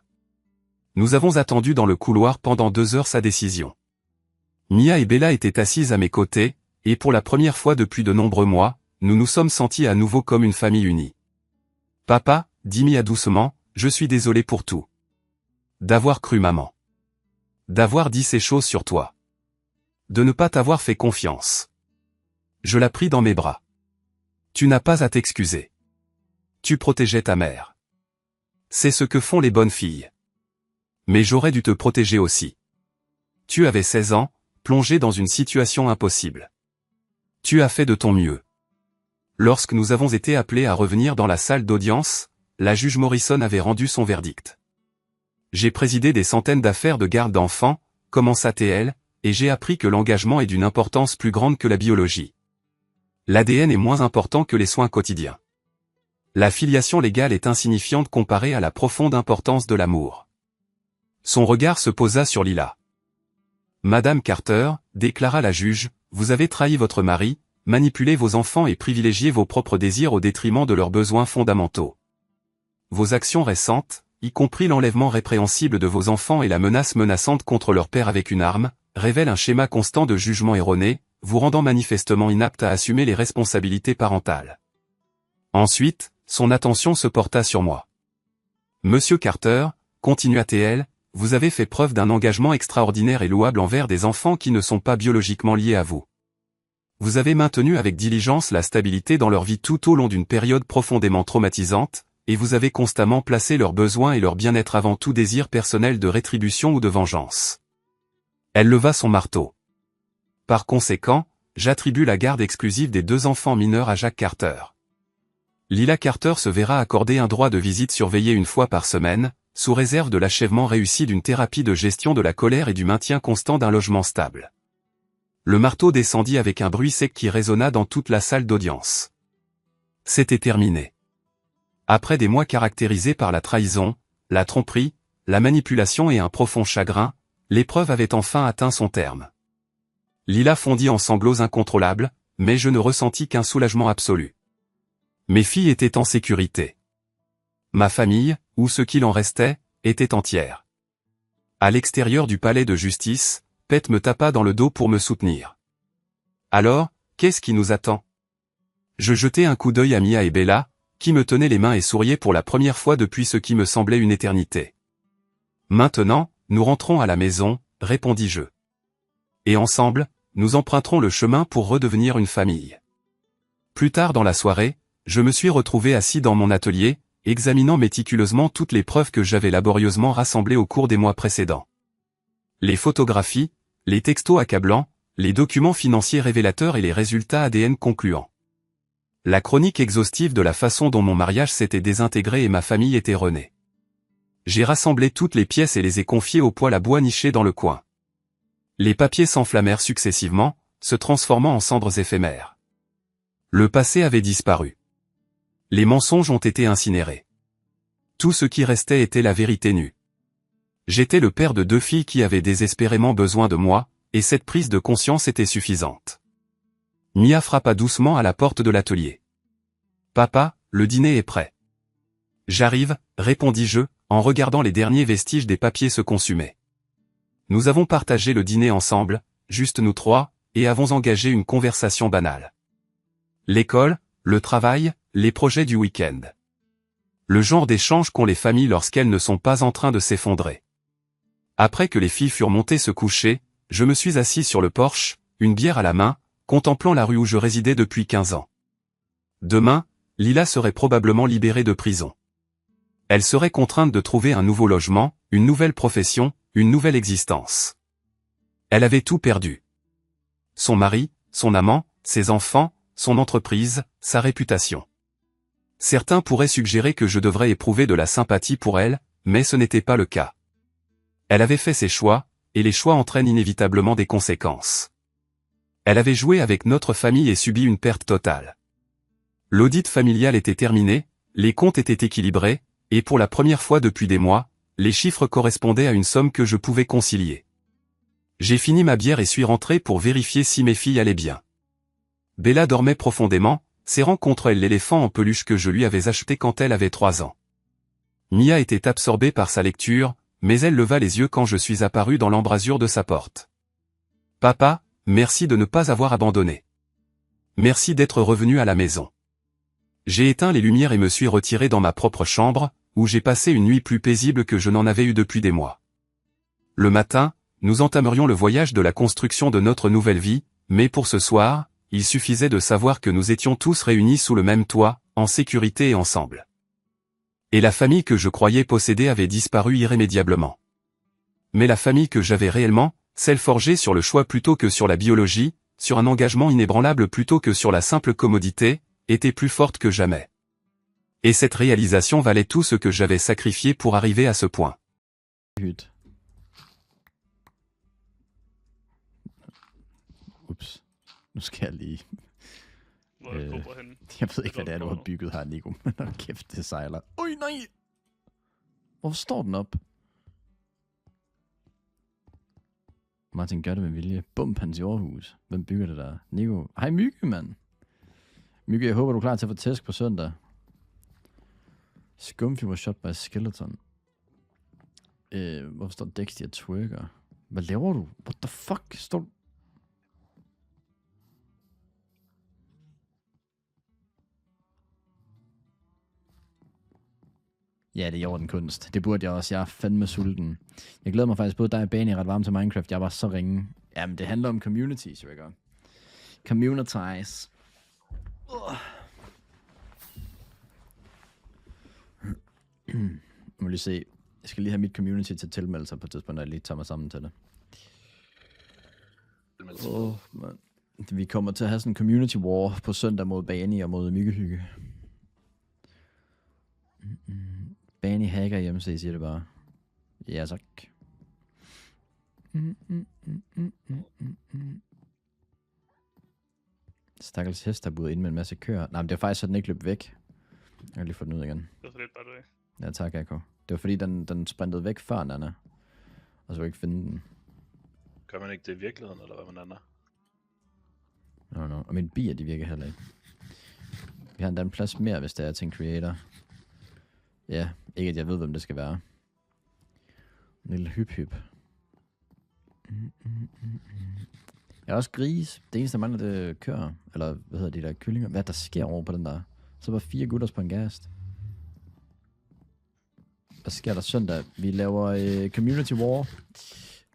[SPEAKER 1] Nous avons attendu dans le couloir pendant 2 heures sa décision. Mia et Bella étaient assises à mes côtés, et pour la première fois depuis de nombreux mois, nous nous sommes sentis à nouveau comme une famille unie. « Papa, dit Mia doucement, je suis désolé pour tout. D'avoir cru maman. D'avoir dit ces choses sur toi. De ne pas t'avoir fait confiance. » Je la pris dans mes bras. « Tu n'as pas à t'excuser. Tu protégeais ta mère. C'est ce que font les bonnes filles. Mais j'aurais dû te protéger aussi. Tu avais 16 ans, plongé dans une situation impossible. Tu as fait de ton mieux. » Lorsque nous avons été appelés à revenir dans la salle d'audience, la juge Morrison avait rendu son verdict. J'ai présidé des centaines d'affaires de garde d'enfants, commença-t-elle, et j'ai appris que l'engagement est d'une importance plus grande que la biologie. L'ADN est moins important que les soins quotidiens. La filiation légale est insignifiante comparée à la profonde importance de l'amour. Son regard se posa sur Lila. Madame Carter, déclara la juge, vous avez trahi votre mari, manipulez vos enfants et privilégiez vos propres désirs au détriment de leurs besoins fondamentaux. Vos actions récentes, y compris l'enlèvement répréhensible de vos enfants et la menace menaçante contre leur père avec une arme, révèlent un schéma constant de jugement erroné, vous rendant manifestement inapte à assumer les responsabilités parentales. Ensuite, son attention se porta sur moi. Monsieur Carter, continua-t-elle, vous avez fait preuve d'un engagement extraordinaire et louable envers des enfants qui ne sont pas biologiquement liés à vous. Vous avez maintenu avec diligence la stabilité dans leur vie tout au long d'une période profondément traumatisante, et vous avez constamment placé leurs besoins et leur bien-être avant tout désir personnel de rétribution ou de vengeance. Elle leva son marteau. Par conséquent, j'attribue la garde exclusive des 2 enfants mineurs à Jack Carter. Lila Carter se verra accorder un droit de visite surveillé 1 fois par semaine, sous réserve de l'achèvement réussi d'une thérapie de gestion de la colère et du maintien constant d'un logement stable. Le marteau descendit avec un bruit sec qui résonna dans toute la salle d'audience. C'était terminé. Après des mois caractérisés par la trahison, la tromperie, la manipulation et un profond chagrin, l'épreuve avait enfin atteint son terme. Lila fondit en sanglots incontrôlables, mais je ne ressentis qu'un soulagement absolu. Mes filles étaient en sécurité. Ma famille, ou ce qu'il en restait, était entière. À l'extérieur du palais de justice, Pete me tapa dans le dos pour me soutenir. Alors, qu'est-ce qui nous attend? Je jetai un coup d'œil à Mia et Bella, qui me tenaient les mains et souriaient pour la première fois depuis ce qui me semblait une éternité. Maintenant, nous rentrons à la maison, répondis-je. Et ensemble, nous emprunterons le chemin pour redevenir une famille. Plus tard dans la soirée, je me suis retrouvé assis dans mon atelier, examinant méticuleusement toutes les preuves que j'avais laborieusement rassemblées au cours des mois précédents. Les photographies, les textos accablants, les documents financiers révélateurs et les résultats ADN concluants. La chronique exhaustive de la façon dont mon mariage s'était désintégré et ma famille était renée. J'ai rassemblé toutes les pièces et les ai confiées au poêle à bois niché dans le coin. Les papiers s'enflammèrent successivement, se transformant en cendres éphémères. Le passé avait disparu. Les mensonges ont été incinérés. Tout ce qui restait était la vérité nue. J'étais le père de 2 filles qui avaient désespérément besoin de moi, et cette prise de conscience était suffisante. Mia frappa doucement à la porte de l'atelier. « Papa, le dîner est prêt. »« J'arrive, » répondis-je, en regardant les derniers vestiges des papiers se consumer. Nous avons partagé le dîner ensemble, juste nous 3, et avons engagé une conversation banale. L'école, le travail, les projets du week-end. Le genre d'échange qu'ont les familles lorsqu'elles ne sont pas en train de s'effondrer. Après que les filles furent montées se coucher, je me suis assis sur le porche, une bière à la main, contemplant la rue où je résidais depuis 15 ans. Demain, Lila serait probablement libérée de prison. Elle serait contrainte de trouver un nouveau logement, une nouvelle profession, une nouvelle existence. Elle avait tout perdu. Son mari, son amant, ses enfants, son entreprise, sa réputation. Certains pourraient suggérer que je devrais éprouver de la sympathie pour elle, mais ce n'était pas le cas. Elle avait fait ses choix, et les choix entraînent inévitablement des conséquences. Elle avait joué avec notre famille et subi une perte totale. L'audit familial était terminé, les comptes étaient équilibrés, et pour la première fois depuis des mois, les chiffres correspondaient à une somme que je pouvais concilier. J'ai fini ma bière et suis rentré pour vérifier si mes filles allaient bien. Bella dormait profondément, serrant contre elle l'éléphant en peluche que je lui avais acheté quand elle avait 3 ans. Mia était absorbée par sa lecture, mais elle leva les yeux quand je suis apparu dans l'embrasure de sa porte. « Papa, merci de ne pas avoir abandonné. Merci d'être revenu à la maison. » J'ai éteint les lumières et me suis retiré dans ma propre chambre, où j'ai passé une nuit plus paisible que je n'en avais eu depuis des mois. Le matin, nous entamerions le voyage de la construction de notre nouvelle vie, mais pour ce soir, il suffisait de savoir que nous étions tous réunis sous le même toit, en sécurité et ensemble. Et la famille que je croyais posséder avait disparu irrémédiablement. Mais la famille que j'avais réellement, celle forgée sur le choix plutôt que sur la biologie, sur un engagement inébranlable plutôt que sur la simple commodité, était plus forte que jamais. Et cette réalisation valait tout ce que j'avais sacrifié pour arriver à ce point.
[SPEAKER 2] Ups. Nu skal jeg lige...
[SPEAKER 3] Hvor er Cobra henne?
[SPEAKER 2] Jeg ved ikke, hvad det er, du har bygget her, Nico. Men kæft, det sejler. Oj, nej! Hvorfor står den op? Martin gør det med vilje. Bump hans jordhus. Hvem bygger det der? Nico. Hej Mygge, mand. Mygge, jeg håber, du er klar til at få tæsk på søndag. Skumfi was shot by skeleton. Hvorfor står Dexty og twerker? Hvad laver du? What the fuck? Står... Ja, det er jorden kunst. Det burde jeg også. Jeg er fandme sulten. Jeg glæder mig faktisk både dig og Bani er ret varm til Minecraft. Jeg var så ringe. Jamen, det handler om communities, jo ikke? Communities. Må lige se. Jeg skal lige have mit community til at tilmelde sig på et tidspunkt, når jeg lige tager mig sammen til det. Man. Vi kommer til at have sådan en community war på søndag mod Bani og mod Myggehygge. Bani hacker hjemme, så I siger det bare. Ja, tak. Stakkels hest, der boede inde med en masse køer. Nej, men det var faktisk så, den ikke løb væk. Jeg kan lige få den ud igen.
[SPEAKER 3] Det var så lidt bare det.
[SPEAKER 2] Ja, tak, Akko. Det var fordi, den sprintede væk før Nana. Og så kunne ikke finde den.
[SPEAKER 4] Gør man ikke det i virkeligheden, eller hvad man andre?
[SPEAKER 2] No. Og mine bier, de virker heller ikke. Vi har endda en plads mere, hvis det er til en creator. Ja, ikke at jeg ved, hvem det skal være. En lille hyp. Jeg er også gris. Det eneste, der mangler, det kører. Eller, hvad hedder de der kyllinger? Hvad der sker over på den der? Så var 4 gutters på en gast. Hvad sker der søndag? Vi laver Community War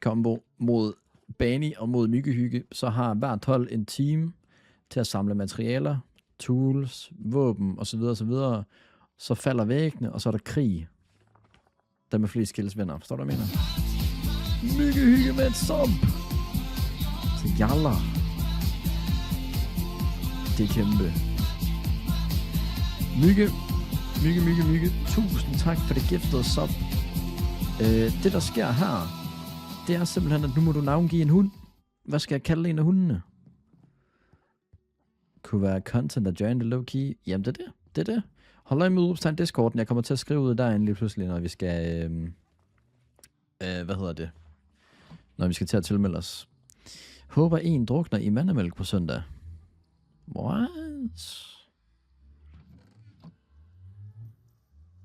[SPEAKER 2] combo mod Bani og mod Myggehygge. Så har hvert hold en team til at samle materialer, tools, våben osv. osv. Så falder væggene, og så er der krig. Der med flest kills vinder. Forstår du, hvad jeg mener? Myggehygge med et sub! Så jaller. Det er kæmpe. Mygge. Tusind tak for det giftede sub. Det, der sker her, det er simpelthen, at nu må du navngive en hund. Hvad skal jeg kalde en af hundene? Kunne være content og join the low key. Jamen, det er det. Hold øje med udropstegn Discorden. Jeg kommer til at skrive ud derinde lige pludselig, når vi skal... Når vi skal til at tilmelde os. Håber en drukner i mandemælk på søndag. What?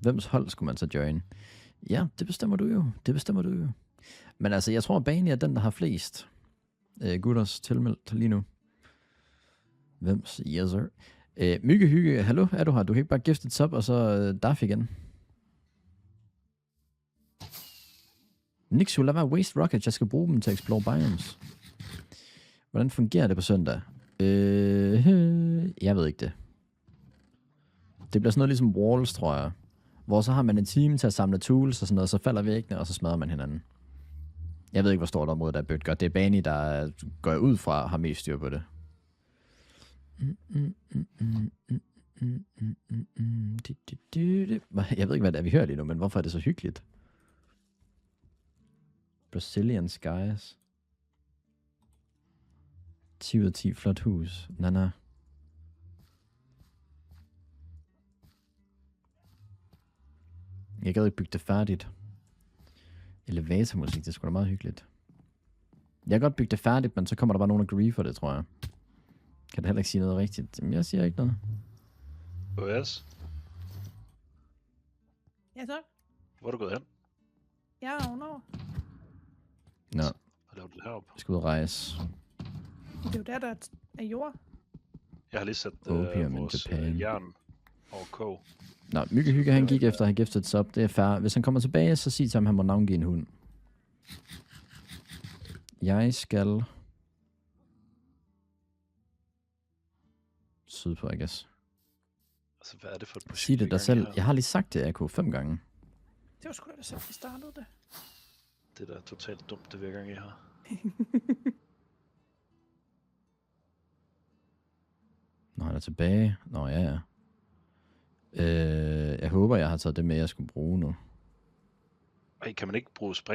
[SPEAKER 2] Hvems hold skulle man så join? Ja, det bestemmer du jo. Men altså, jeg tror, Bani er den, der har flest gutters tilmeldt lige nu. Hvems? Yes, sir. Myggehygge, hallo, er du her? Du kan ikke bare gifte et sub, og så darf igen. Nixu, lad være waste rockets. Jeg skal bruge dem til at explore biomes. Hvordan fungerer det på søndag? Jeg ved ikke det. Det bliver sådan noget ligesom Walls, tror jeg. Hvor så har man en team til at samle tools og sådan noget, så falder væggene, og så smadrer man hinanden. Jeg ved ikke, hvor stort område der er bødt godt. Det er Bani, der går ud fra, har mest styr på det. Jeg ved ikke, hvad det er, vi hører lige nu, men hvorfor er det så hyggeligt? Brazilian Skies. 10 ud af 10 flot hus. Nana. Jeg gad ikke bygge det færdigt. Elevatormusik, det er sgu da meget hyggeligt. Jeg kan godt bygge det færdigt, men så kommer der bare nogen og griefer det, tror jeg. Kan det heller ikke sige noget rigtigt? Jamen, jeg siger ikke noget.
[SPEAKER 4] OS?
[SPEAKER 5] Ja, tak.
[SPEAKER 4] Hvor er du gået hen?
[SPEAKER 5] Jeg er ovenover.
[SPEAKER 2] Nå.
[SPEAKER 4] Hvad laver du heroppe?
[SPEAKER 2] Jeg skal ud og rejse.
[SPEAKER 5] Det er jo der er jord.
[SPEAKER 4] Jeg har lige sat
[SPEAKER 2] Opium in
[SPEAKER 4] vores
[SPEAKER 2] Japan.
[SPEAKER 4] jern over kog.
[SPEAKER 2] Nå, Myggehygge, han gik efter at have giftet et sub. Det er fair. Hvis han kommer tilbage, så sig til ham, han må navngive en hund. Jeg skal... Sydpå, I guess.
[SPEAKER 4] Altså, hvad er det for et projekt?
[SPEAKER 2] Sig det dig selv. Jeg har lige sagt det, AK, 5 gange.
[SPEAKER 5] Det var sgu da selv, vi startede det.
[SPEAKER 4] Det er da totalt dumt, det hver gang I har.
[SPEAKER 2] Nå, han er tilbage. Nå, ja. Jeg håber, jeg har taget det med, jeg skulle bruge nu.
[SPEAKER 4] Ej, kan man ikke bruge spring?